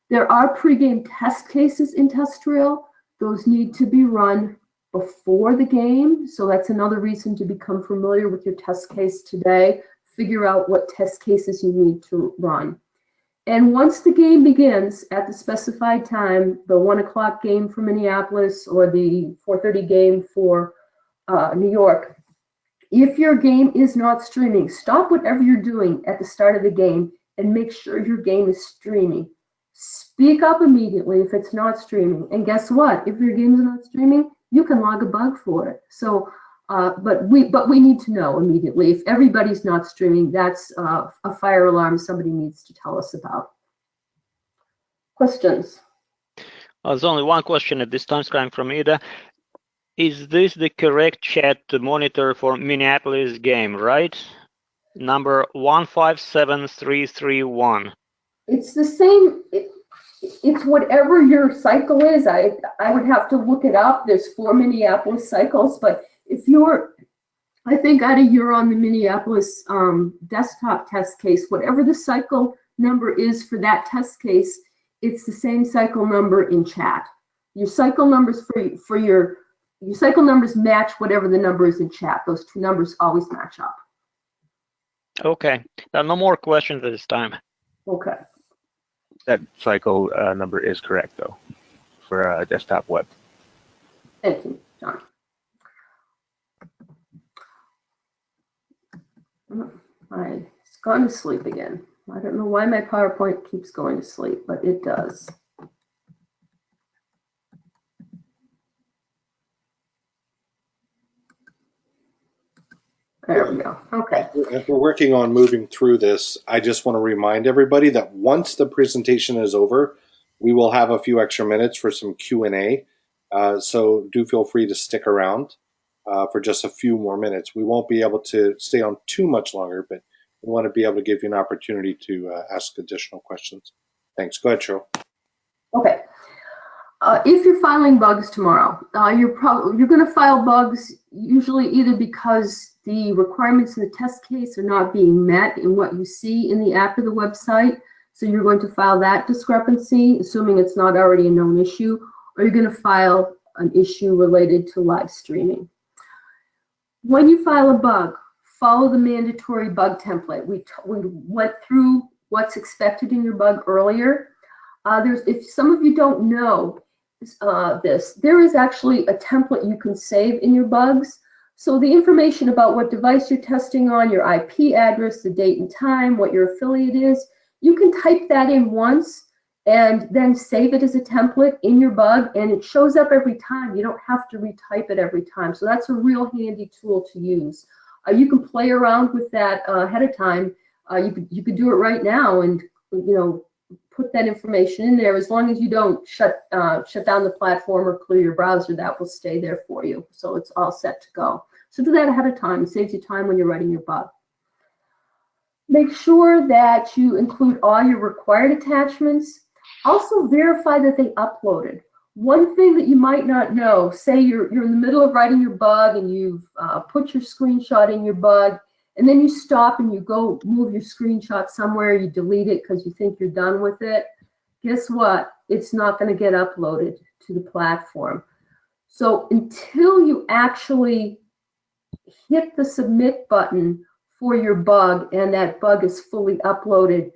There are pregame test cases in TestRail. Those need to be run before the game. So that's another reason to become familiar with your test case today. Figure out what test cases you need to run. And once the game begins at the specified time, the 1 o'clock game for Minneapolis or the 4:30 game for New York, if your game is not streaming, stop whatever you're doing at the start of the game and make sure your game is streaming. Speak up immediately if it's not streaming. And guess what? If your game is not streaming, you can log a bug for it. So, but we need to know immediately. If everybody's not streaming, that's a fire alarm somebody needs to tell us about. Questions? There's only one question at this time, coming from Ida. Is this the correct chat to monitor for Minneapolis game, right? Number 157331. It's the same. It's whatever your cycle is. I would have to look it up. There's 4 Minneapolis cycles, but if I think Ida, you're on the Minneapolis desktop test case. Whatever the cycle number is for that test case, it's the same cycle number in chat. your cycle numbers for your cycle numbers match whatever the number is in chat. Those two numbers always match up. Okay. No more questions at this time. Okay. That cycle number is correct, though, for desktop web. Thank you, John. It's gone to sleep again. I don't know why my PowerPoint keeps going to sleep, but it does. There we go. Okay. As we're working on moving through this, I just want to remind everybody that once the presentation is over, we will have a few extra minutes for some Q&A. So do feel free to stick around for just a few more minutes. We won't be able to stay on too much longer, but we want to be able to give you an opportunity to ask additional questions. Thanks. Go ahead, Cheryl. Okay. If you're filing bugs tomorrow, you're going to file bugs usually either because the requirements in the test case are not being met in what you see in the app or the website. So you're going to file that discrepancy, assuming it's not already a known issue, or you're going to file an issue related to live streaming. When you file a bug, follow the mandatory bug template. We went through what's expected in your bug earlier. If some of you don't know there is actually a template you can save in your bugs. So the information about what device you're testing on, your IP address, the date and time, what your affiliate is, you can type that in once and then save it as a template in your bug, and it shows up every time. You don't have to retype it every time. So that's a real handy tool to use. You can play around with that ahead of time. You could do it right now and put that information in there. As long as you don't shut down the platform or clear your browser, that will stay there for you. So it's all set to go. So do that ahead of time. It saves you time when you're writing your bug. Make sure that you include all your required attachments. Also verify that they uploaded. One thing that you might not know, say you're in the middle of writing your bug and you've put your screenshot in your bug, and then you stop and you go move your screenshot somewhere, you delete it because you think you're done with it. Guess what? It's not going to get uploaded to the platform. So until you actually hit the submit button for your bug and that bug is fully uploaded,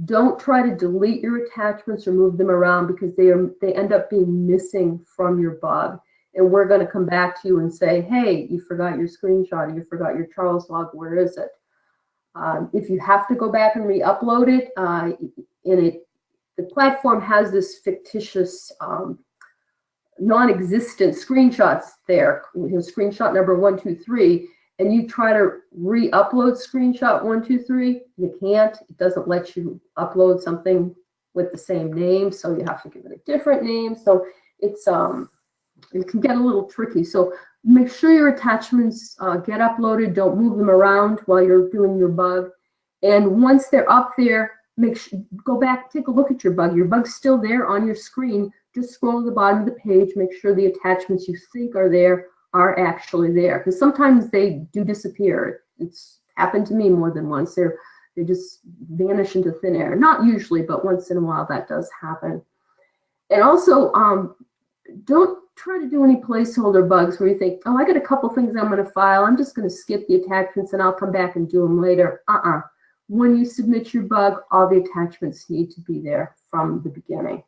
don't try to delete your attachments or move them around, because they end up being missing from your bug. And we're going to come back to you and say, hey, you forgot your screenshot, or you forgot your Charles log, where is it? If you have to go back and re-upload it, the platform has this fictitious non-existent screenshots there, screenshot number 123, and you try to re-upload screenshot 123, you can't. It doesn't let you upload something with the same name, so you have to give it a different name. So it's it can get a little tricky. So make sure your attachments get uploaded. Don't move them around while you're doing your bug. And once they're up there, go back, take a look at your bug. Your bug's still there on your screen. Just scroll to the bottom of the page, make sure the attachments you think are there are actually there. Because sometimes they do disappear. It's happened to me more than once. They just vanish into thin air. Not usually, but once in a while that does happen. And also, don't try to do any placeholder bugs where you think, oh, I got a couple things I'm going to file. I'm just going to skip the attachments and I'll come back and do them later. When you submit your bug, all the attachments need to be there from the beginning.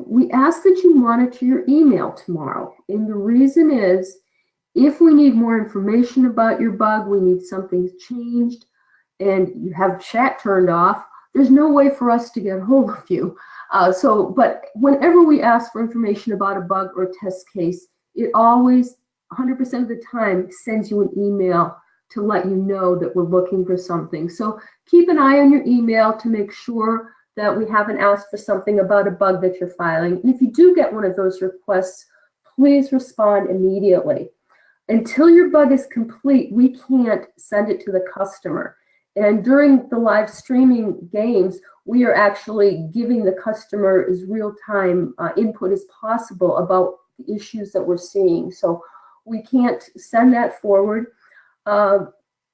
We ask that you monitor your email tomorrow. And the reason is, if we need more information about your bug, we need something changed, and you have chat turned off, there's no way for us to get a hold of you. But whenever we ask for information about a bug or a test case, it always, 100% of the time, sends you an email to let you know that we're looking for something. So keep an eye on your email to make sure that we haven't asked for something about a bug that you're filing. And if you do get one of those requests, please respond immediately. Until your bug is complete, we can't send it to the customer. And during the live streaming games, we are actually giving the customer as real-time input as possible about the issues that we're seeing. So we can't send that forward.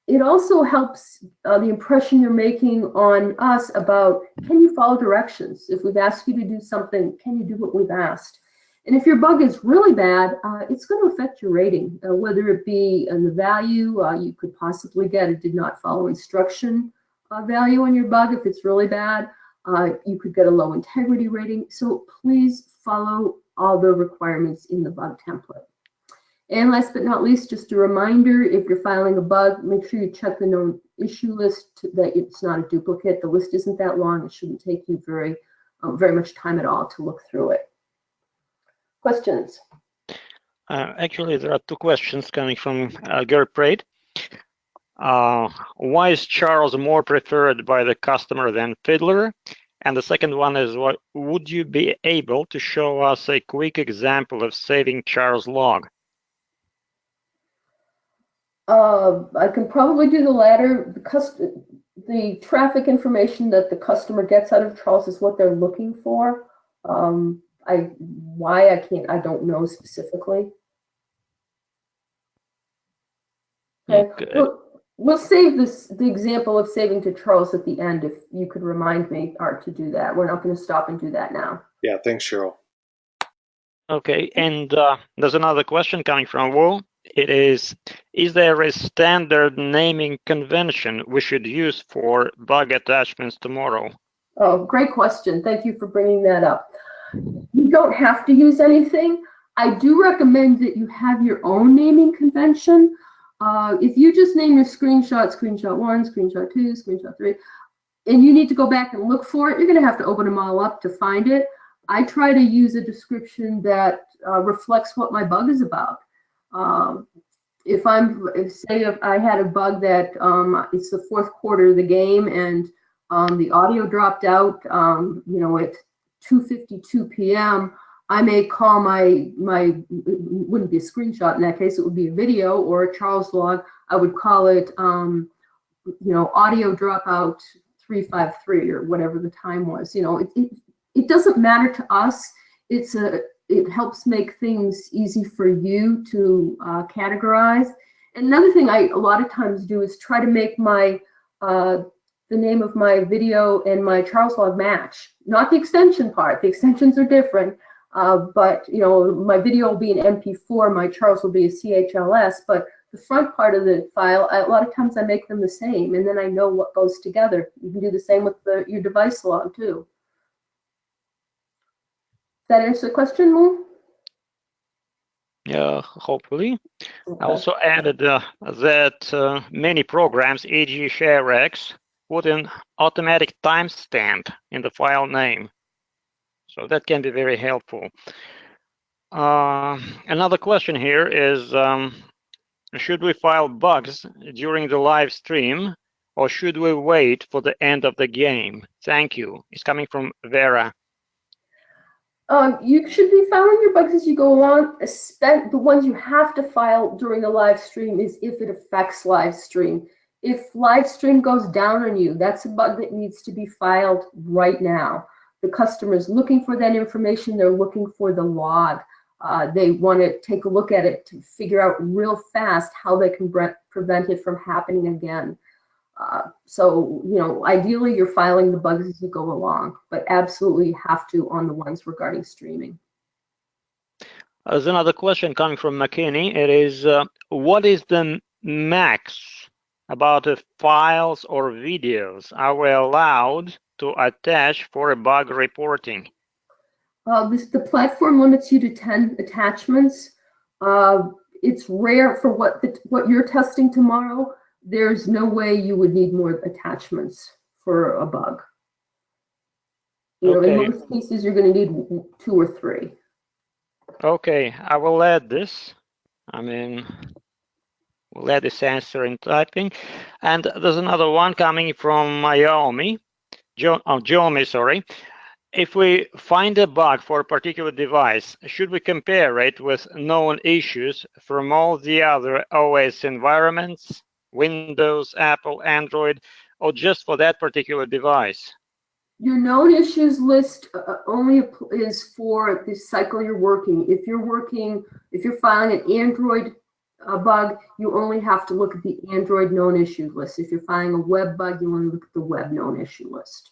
it also helps the impression you're making on us about, can you follow directions? If we've asked you to do something, can you do what we've asked? And if your bug is really bad, it's going to affect your rating, whether it be in the value. You could possibly get a did not follow instruction value on your bug if it's really bad. You could get a low integrity rating. So please follow all the requirements in the bug template. And last but not least, just a reminder, if you're filing a bug, make sure you check the known issue list that it's not a duplicate. The list isn't that long. It shouldn't take you very much time at all to look through it. Questions? Actually, there are two questions coming from Gerd Prade. Why is Charles more preferred by the customer than Fiddler? And the second one is, what would you be able to show us a quick example of saving Charles log? I can probably do the latter. The traffic information that the customer gets out of Charles is what they're looking for. Why I don't know specifically. Okay. We'll save the example of saving to Charles at the end, if you could remind me, Art, to do that. We're not going to stop and do that now. Yeah, thanks, Cheryl. Okay, and there's another question coming from Wu. It is there a standard naming convention we should use for bug attachments tomorrow? Oh, great question. Thank you for bringing that up. You don't have to use anything. I do recommend that you have your own naming convention. If you just name your screenshot 1, screenshot 2, screenshot 3, and you need to go back and look for it, you're going to have to open them all up to find it. I try to use a description that reflects what my bug is about. If I had a bug that it's the fourth quarter of the game and the audio dropped out, at 2:52 p.m., I may call it wouldn't be a screenshot in that case, it would be a video or a Charles log. I would call it, audio dropout 353 or whatever the time was. It doesn't matter to us. It helps make things easy for you to categorize. And another thing I a lot of times do is try to make my the name of my video and my Charles log match. Not the extension part. The extensions are different. But my video will be an MP4, my Charles will be a CHLS, but the front part of the file, a lot of times I make them the same, and then I know what goes together. You can do the same with your device log too. Does that answer the question, Moo? Yeah, hopefully. Okay. I also added that many programs, e.g. ShareX, put an automatic timestamp in the file name. So that can be very helpful. Another question here is, should we file bugs during the live stream, or should we wait for the end of the game? Thank you. It's coming from Vera. You should be filing your bugs as you go along. The ones you have to file during the live stream is if it affects live stream. If live stream goes down on you, that's a bug that needs to be filed right now. The customer is looking for that information. They're looking for the log. They want to take a look at it to figure out real fast how they can prevent it from happening again. So, ideally you're filing the bugs as you go along, but absolutely you have to on the ones regarding streaming. There's another question coming from McKinney. It is, what is the max about the files or videos are we allowed to attach for a bug reporting? The platform limits you to 10 attachments. It's rare for what you're testing tomorrow. There's no way you would need more attachments for a bug. Okay. In most cases, you're going to need 2 or 3. Okay, I will add this. We'll add this answer in typing. And there's another one coming from Xiaomi. Xiaomi, sorry. If we find a bug for a particular device, should we compare it with known issues from all the other OS environments, Windows, Apple, Android, or just for that particular device? Your known issues list only is for the cycle you're working. If you're filing an Android bug, you only have to look at the Android known issue list. If you're finding a web bug, you want to look at the web known issue list.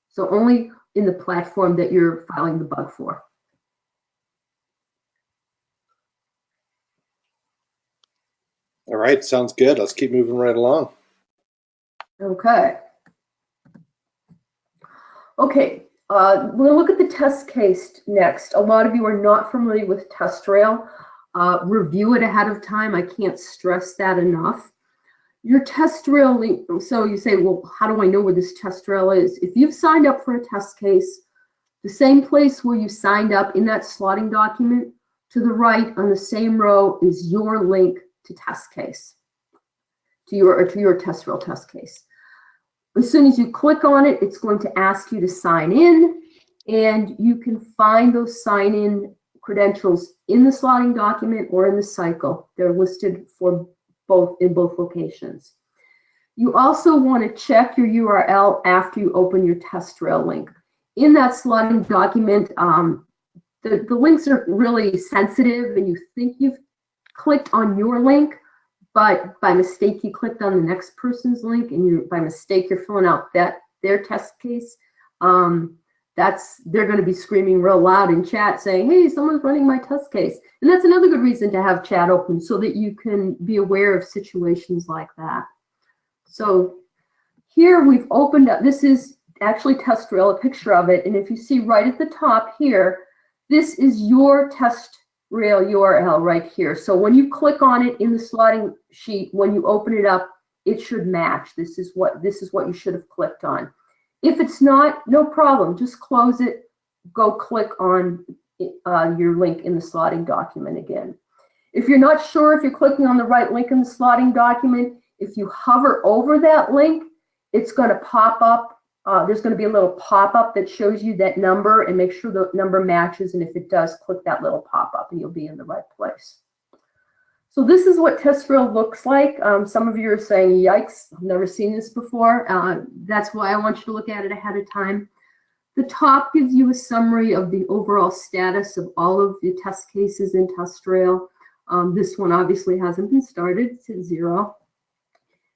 So only in the platform that you're filing the bug for. All right, sounds good. Let's keep moving right along. Okay. Okay, we're going to look at the test case next. A lot of you are not familiar with TestRail. Review it ahead of time. I can't stress that enough. Your TestRail link, so you say, well, how do I know where this TestRail is? If you've signed up for a test case, the same place where you signed up in that slotting document, to the right on the same row is your link to test case, to your TestRail test case. As soon as you click on it, it's going to ask you to sign in, and you can find those sign-in credentials in the slotting document or in the cycle. They're listed for both in both locations. You also want to check your URL after you open your TestRail link. In that slotting document, the links are really sensitive, and you think you've clicked on your link, but by mistake you clicked on the next person's link, and by mistake you're filling out their test case. They're going to be screaming real loud in chat saying, hey, someone's running my test case. And that's another good reason to have chat open, so that you can be aware of situations like that. So here we've opened up, this is actually TestRail, a picture of it. And if you see right at the top here, this is your TestRail URL right here. So when you click on it in the slotting sheet, when you open it up, it should match. This is what you should have clicked on. If it's not, no problem. Just close it. Go click on your link in the slotting document again. If you're not sure if you're clicking on the right link in the slotting document, if you hover over that link, it's going to pop up. There's going to be a little pop-up that shows you that number, and make sure the number matches. And if it does, click that little pop-up and you'll be in the right place. So this is what TestRail looks like. Some of you are saying, yikes, I've never seen this before. That's why I want you to look at it ahead of time. The top gives you a summary of the overall status of all of the test cases in TestRail. This one obviously hasn't been started, it's at 0.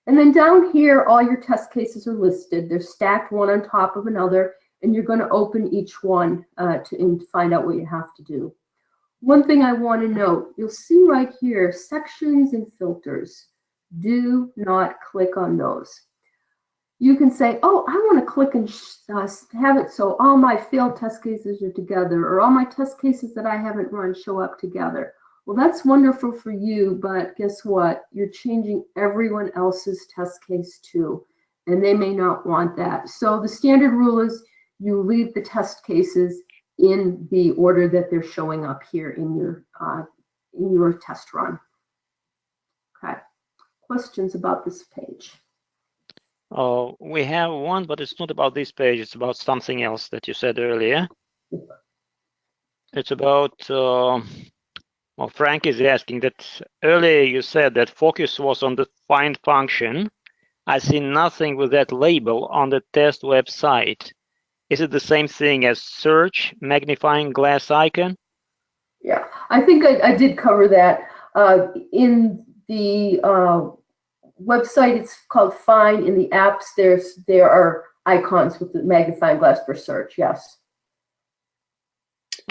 And then down here, all your test cases are listed. They're stacked one on top of another, and you're going to open each one to find out what you have to do. One thing I want to note, you'll see right here, sections and filters. Do not click on those. You can say, oh, I want to click and have it so all my failed test cases are together, or all my test cases that I haven't run show up together. Well, that's wonderful for you, but guess what? You're changing everyone else's test case too, and they may not want that. So the standard rule is you leave the test cases in the order that they're showing up here in your test run. Okay, questions about this page? We have one, but it's not about this page. It's about something else that you said earlier. It's about, well, Frank is asking that earlier you said that focus was on the find function. I see nothing with that label on the test website. Is it the same thing as search magnifying glass icon? Yeah, I think I did cover that. In the website, it's called Find. In the apps, there are icons with the magnifying glass for search, yes.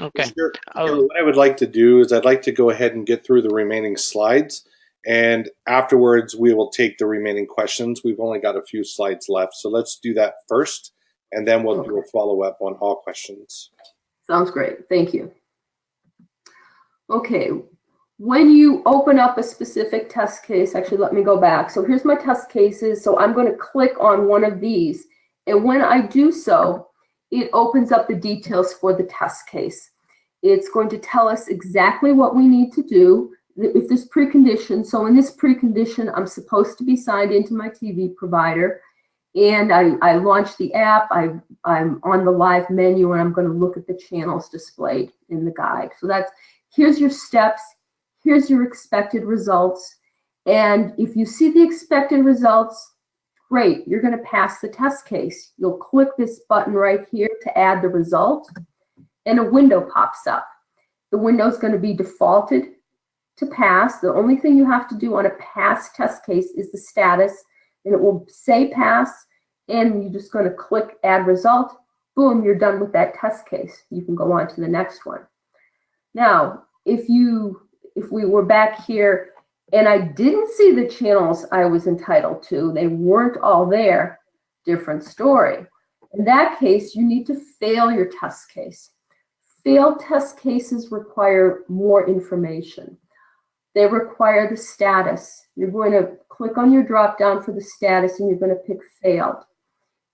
Okay. Sure. What I would like to do is I'd like to go ahead and get through the remaining slides, and afterwards we will take the remaining questions. We've only got a few slides left, so let's do that first, and then we'll do a follow-up on all questions. Sounds great. Thank you. Okay. When you open up a specific test case, actually, let me go back. So here's my test cases. So I'm going to click on one of these. And when I do so, it opens up the details for the test case. It's going to tell us exactly what we need to do. If there's preconditions, so in this precondition, I'm supposed to be signed into my TV provider. And I launch the app, I'm on the live menu, and I'm going to look at the channels displayed in the guide. So here's your steps, here's your expected results. And if you see the expected results, great, you're going to pass the test case. You'll click this button right here to add the result, and a window pops up. The window is going to be defaulted to pass. The only thing you have to do on a pass test case is the status, and it will say pass, and you're just going to click add result. Boom, you're done with that test case. You can go on to the next one. Now, if we were back here and I didn't see the channels I was entitled to, they weren't all there, different story. In that case, you need to fail your test case. Failed test cases require more information. They require the status. You're going to click on your drop down for the status and you're going to pick failed.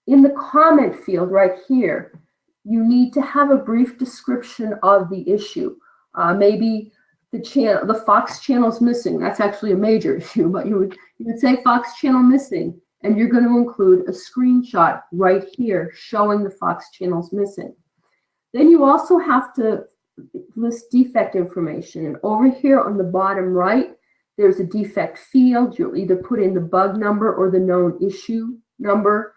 In the comment field right here, you need to have a brief description of the issue. Maybe the Fox channel is missing. That's actually a major issue, but you would say Fox channel missing, and you're going to include a screenshot right here showing the Fox channel's missing. Then you also have to list defect information, and over here on the bottom right, there's a defect field. You'll either put in the bug number or the known issue number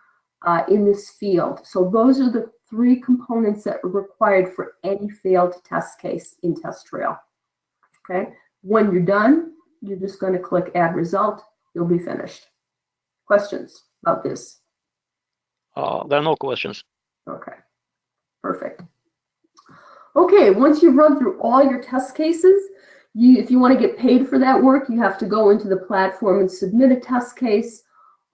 in this field. So those are the 3 components that are required for any failed test case in TestRail. Okay, when you're done, you're just going to click add result. You'll be finished. Questions about this? There are no questions. Okay, perfect. Okay, once you've run through all your test cases, if you want to get paid for that work, you have to go into the platform and submit a test case.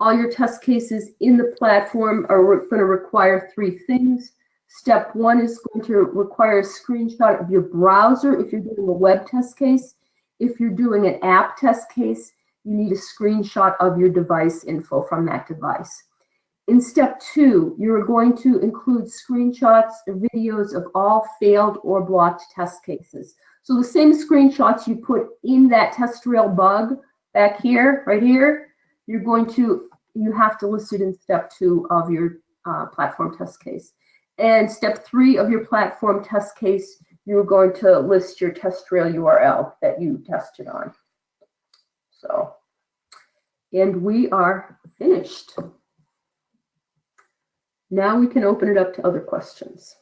All your test cases in the platform are going to require 3 things. Step 1 is going to require a screenshot of your browser if you're doing a web test case. If you're doing an app test case, you need a screenshot of your device info from that device. In step 2, you're going to include screenshots and videos of all failed or blocked test cases. So the same screenshots you put in that TestRail bug back here, right here, you have to list it in step 2 of your platform test case. And step 3 of your platform test case, you're going to list your TestRail URL that you tested on. So, and we are finished. Now we can open it up to other questions.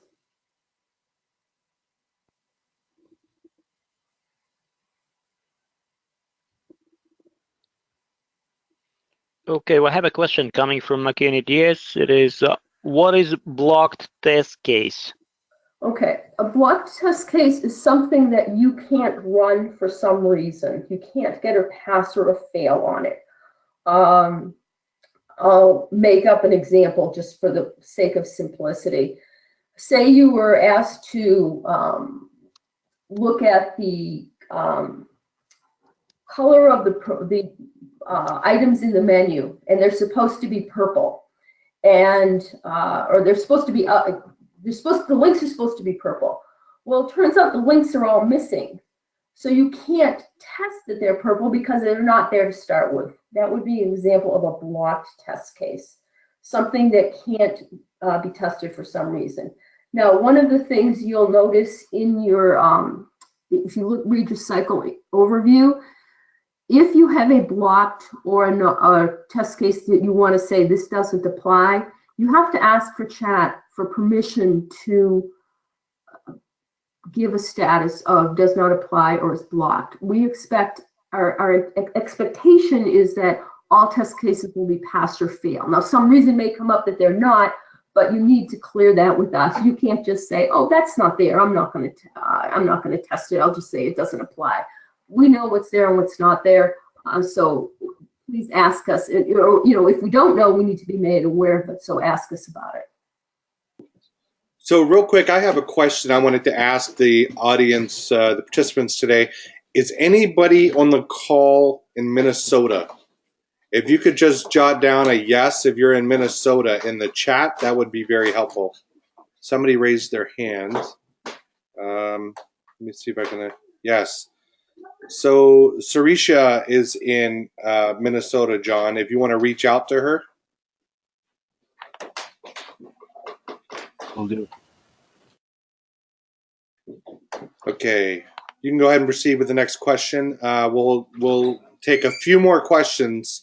Okay, we have a question coming from McKinney Diaz. It is, what is blocked test case? Okay, a blocked test case is something that you can't run for some reason. You can't get a pass or a fail on it. I'll make up an example just for the sake of simplicity. Say you were asked to look at the color of the items in the menu, and they're supposed to be purple, and or they're supposed to be the links are supposed to be purple. Well, it turns out the links are all missing, so you can't test that they're purple because they're not there to start with. That would be an example of a blocked test case, something that can't be tested for some reason. Now, one of the things you'll notice in your if you read your cycle overview, if you have a blocked or a test case that you want to say this doesn't apply, you have to ask for chat for permission to give a status of does not apply or is blocked. We expect, our expectation is that all test cases will be pass or fail. Now, some reason may come up that they're not, but you need to clear that with us. You can't just say, oh, that's not there. I'm not going to test it. I'll just say it doesn't apply. We know what's there and what's not there. So please ask us. If we don't know, we need to be made aware of it. So ask us about it. So real quick, I have a question I wanted to ask the audience, the participants today. Is anybody on the call in Minnesota? If you could just jot down a yes if you're in Minnesota in the chat, that would be very helpful. Somebody raised their hand. Let me see if I can, yes. So Sarisha is in Minnesota, John. If you want to reach out to her. Will do. Okay, you can go ahead and proceed with the next question. We'll take a few more questions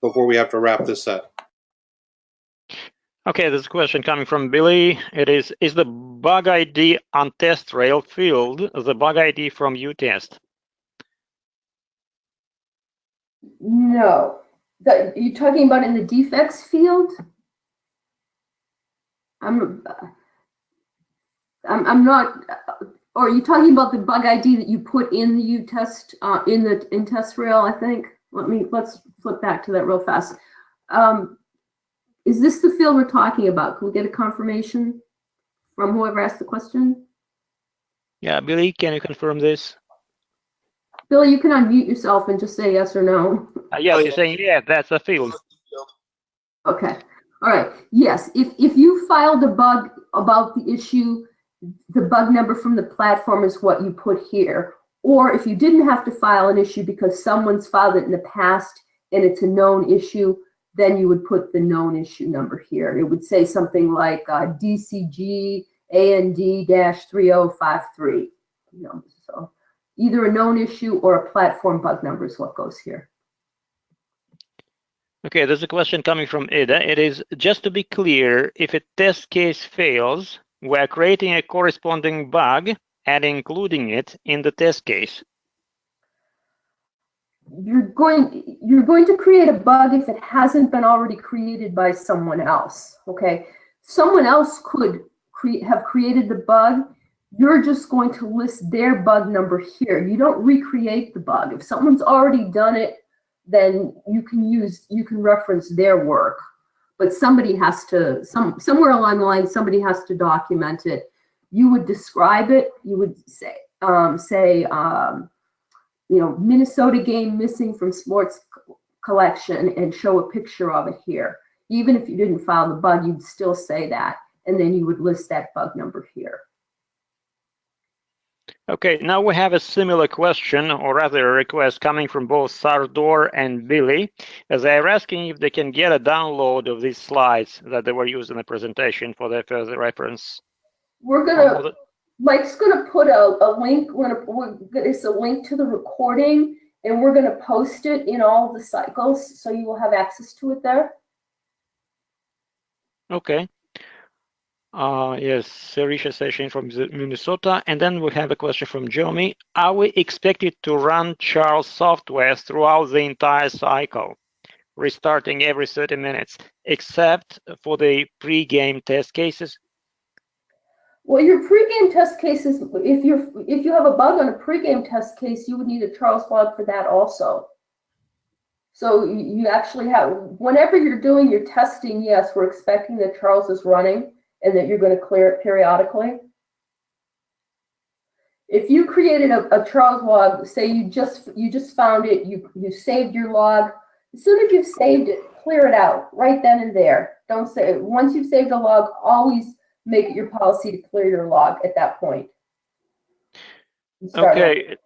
before we have to wrap this up. Okay, this question coming from Billy. It is the bug ID on TestRail field the bug ID from UTest? No. You're talking about in the defects field? I'm not. Or are you talking about the bug ID that you put in the U-test in test rail? I think. Let's flip back to that real fast. Is this the field we're talking about? Can we get a confirmation from whoever asked the question? Yeah, Billy, can you confirm this? Billy, you can unmute yourself and just say yes or no. Yes, you're saying, yeah, that's a field. Okay. All right. Yes. If you filed a bug about the issue, the bug number from the platform is what you put here. Or if you didn't have to file an issue because someone's filed it in the past and it's a known issue, then you would put the known issue number here. It would say something like DCG AND-3053. So either a known issue or a platform bug number is what goes here. Okay, there's a question coming from Ida. It is, just to be clear, if a test case fails, we're creating a corresponding bug and including it in the test case. You're going to create a bug if it hasn't been already created by someone else. Okay, someone else could have created the bug. You're just going to list their bug number here. You don't recreate the bug. If someone's already done it, then you can reference their work. But somebody has to, somewhere along the line, somebody has to document it. You would describe it. You would say, Minnesota game missing from sports collection, and show a picture of it here. Even if you didn't file the bug, you'd still say that, and then you would list that bug number here. Okay, now we have a similar question, or rather a request, coming from both Sardor and Billy, as they are asking if they can get a download of these slides that they were used in the presentation for their further reference. Mike's gonna put a link. It's a link to the recording, and we're gonna post it in all the cycles, so you will have access to it there. Okay. Yes, Sarisha Session from Minnesota. And then we have a question from Jomi. Are we expected to run Charles software throughout the entire cycle, restarting every 30 minutes, except for the pre-game test cases? Well, your pre-game test cases, if you have a bug on a pre-game test case, you would need a Charles log for that also. So you actually have, whenever you're doing your testing, yes, we're expecting that Charles is running and that you're going to clear it periodically. If you created a Charles log, say you just found it, you saved your log. As soon as you've saved it, clear it out right then and there. Don't say, once you've saved a log, always make it your policy to clear your log at that point. Okay.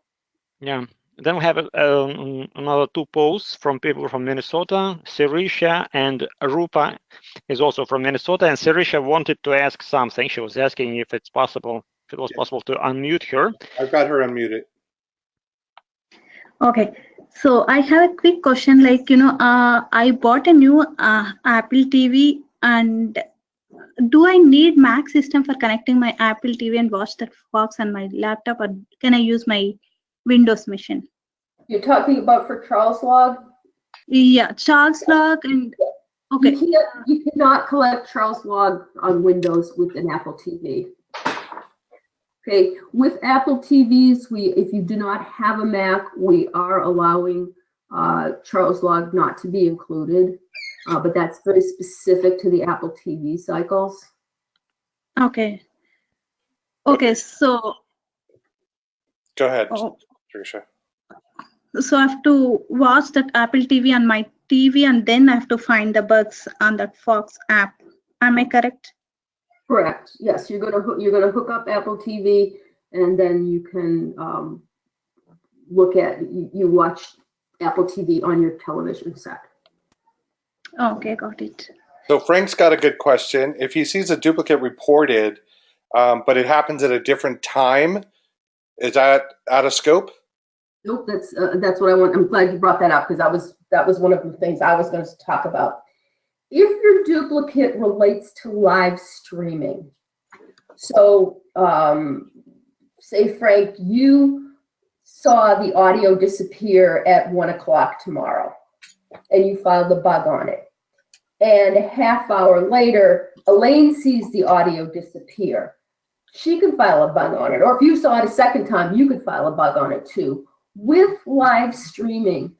Yeah. Then we have another two posts from people from Minnesota. Sirisha and Rupa is also from Minnesota, and Sirisha wanted to ask something. She was asking if it was possible to unmute her. I've got her unmuted. Okay, so I have a quick question. Like, I bought a new Apple TV, and do I need Mac system for connecting my Apple TV and watch that Fox on my laptop, or can I use my Windows machine? You're talking about for Charles log? Yeah, Charles log, and okay. You cannot collect Charles log on Windows with an Apple TV. Okay, with Apple TVs, if you do not have a Mac, we are allowing Charles log not to be included, but that's very specific to the Apple TV cycles. Okay. Okay, so. Go ahead, Oh. Tricia. So I have to watch that Apple TV on my TV, and then I have to find the bugs on that Fox app. Am I correct? Correct. Yes, you're gonna hook up Apple TV, and then you can you watch Apple TV on your television set. Okay, got it. So Frank's got a good question. If he sees a duplicate reported, but it happens at a different time, is that out of scope? Nope, that's what I want. I'm glad you brought that up, because that was one of the things I was going to talk about. If your duplicate relates to live streaming, so say Frank, you saw the audio disappear at 1 o'clock tomorrow, and you filed a bug on it. And a half hour later, Elaine sees the audio disappear. She could file a bug on it. Or if you saw it a second time, you could file a bug on it too. With live streaming,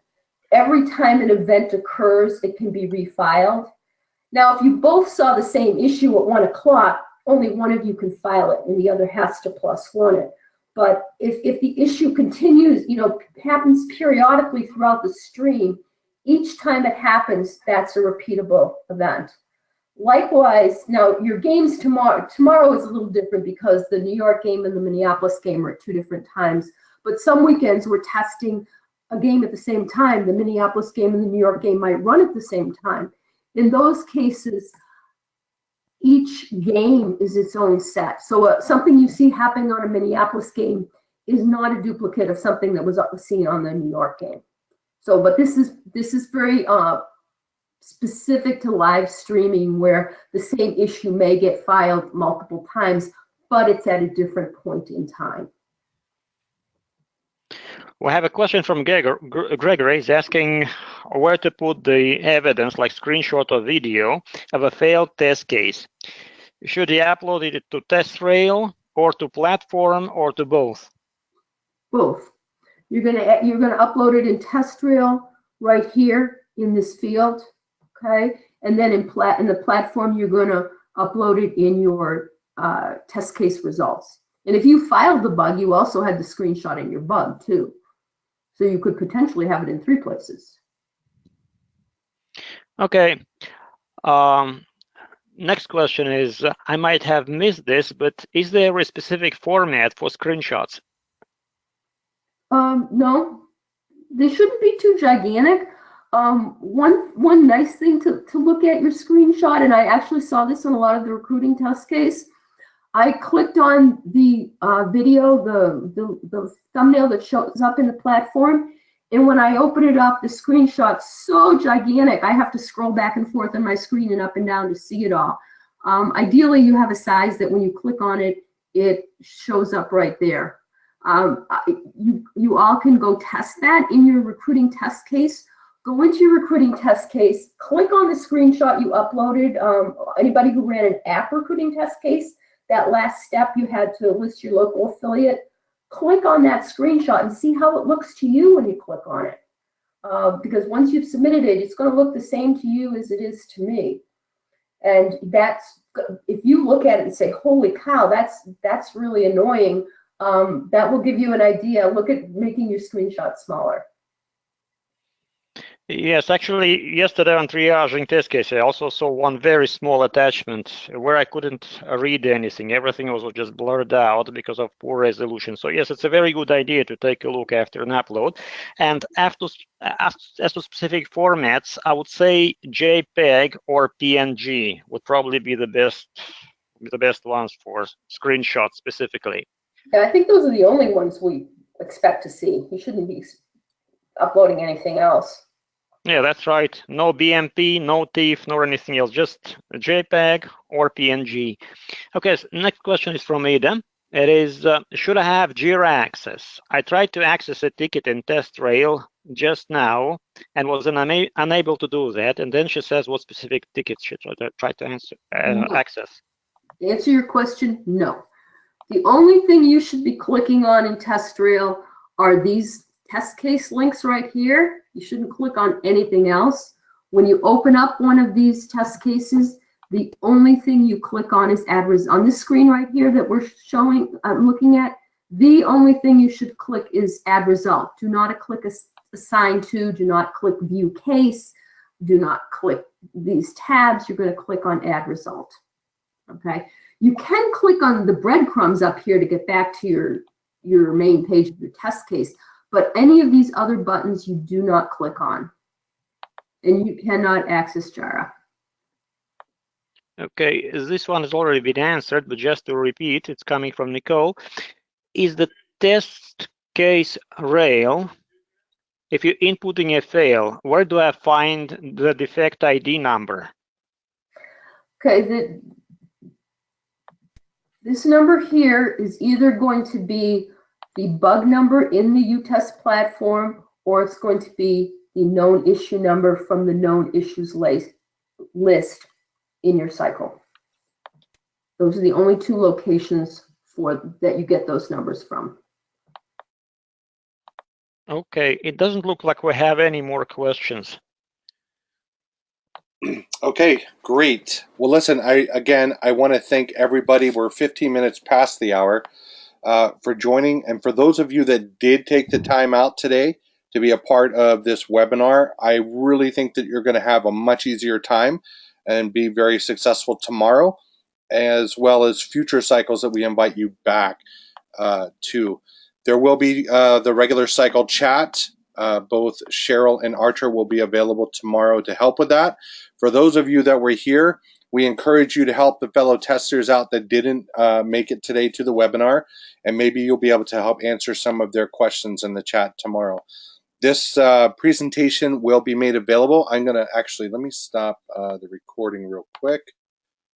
every time an event occurs, it can be refiled. Now, if you both saw the same issue at 1 o'clock, only one of you can file it and the other has to +1 it. But if the issue continues, happens periodically throughout the stream, each time it happens, that's a repeatable event. Likewise, now your games tomorrow is a little different because the New York game and the Minneapolis game are at 2 different times. But some weekends we're testing a game at the same time. The Minneapolis game and the New York game might run at the same time. In those cases, each game is its own set. So something you see happening on a Minneapolis game is not a duplicate of something that was seen on the New York game. So, but this is very specific to live streaming, where the same issue may get filed multiple times, but it's at a different point in time. We have a question from Gregory. He's asking where to put the evidence, like screenshot or video, of a failed test case. Should he upload it to TestRail or to platform or to both? Both. You're gonna upload it in TestRail right here in this field, okay? And then in the platform, you're gonna upload it in your test case results. And if you filed the bug, you also had the screenshot in your bug too. So you could potentially have it in 3 places. Okay. Next question is, I might have missed this, but is there a specific format for screenshots? No, they shouldn't be too gigantic. One nice thing to look at your screenshot, and I actually saw this in a lot of the recruiting test case. I clicked on the video, the thumbnail that shows up in the platform, and when I open it up, the screenshot's so gigantic, I have to scroll back and forth on my screen and up and down to see it all. Ideally, you have a size that when you click on it, it shows up right there. You all can go test that in your recruiting test case. Go into your recruiting test case, click on the screenshot you uploaded. Anybody who ran an app recruiting test case, that last step you had to list your local affiliate, click on that screenshot and see how it looks to you when you click on it. Because once you've submitted it, it's going to look the same to you as it is to me. And if you look at it and say, holy cow, that's really annoying, that will give you an idea. Look at making your screenshot smaller. Yes, actually, yesterday on triaging test case, I also saw one very small attachment where I couldn't read anything. Everything was just blurred out because of poor resolution. So yes, it's a very good idea to take a look after an upload. And as to specific formats, I would say JPEG or PNG would probably be the best ones for screenshots specifically. Yeah, I think those are the only ones we expect to see. You shouldn't be uploading anything else. Yeah, that's right. No BMP, no TIFF, nor anything else, just JPEG or PNG. Okay, so next question is from Ada. It is, should I have JIRA access? I tried to access a ticket in TestRail just now and was unable to do that. And then she says what specific tickets should I try to access? To answer your question, no. The only thing you should be clicking on in TestRail are these test case links right here. You shouldn't click on anything else. When you open up one of these test cases, the only thing you click on is add result. On this screen right here that we're showing, looking at, the only thing you should click is add result. Do not click assign to, do not click view case, do not click these tabs. You're going to click on add result. Okay. You can click on the breadcrumbs up here to get back to your main page of your test case. But any of these other buttons you do not click on, and you cannot access JIRA. Okay, this one has already been answered, but just to repeat, it's coming from Nicole. Is the test case rail, if you're inputting a fail, where do I find the defect ID number? Okay, this number here is either going to be the bug number in the UTest platform, or it's going to be the known issue number from the known issues list in your cycle. Those are the only two locations that you get those numbers from. Okay, it doesn't look like we have any more questions. Okay, great. Well, listen, I want to thank everybody. We're 15 minutes past the hour for joining. And for those of you that did take the time out today to be a part of this webinar, I really think that you're going to have a much easier time and be very successful tomorrow, as well as future cycles that we invite you back to. There will be the regular cycle chat. Both Cheryl and Archer will be available tomorrow to help with that. For those of you that were here, we encourage you to help the fellow testers out that didn't make it today to the webinar, and maybe you'll be able to help answer some of their questions in the chat tomorrow. This presentation will be made available. I'm going to actually, let me stop the recording real quick.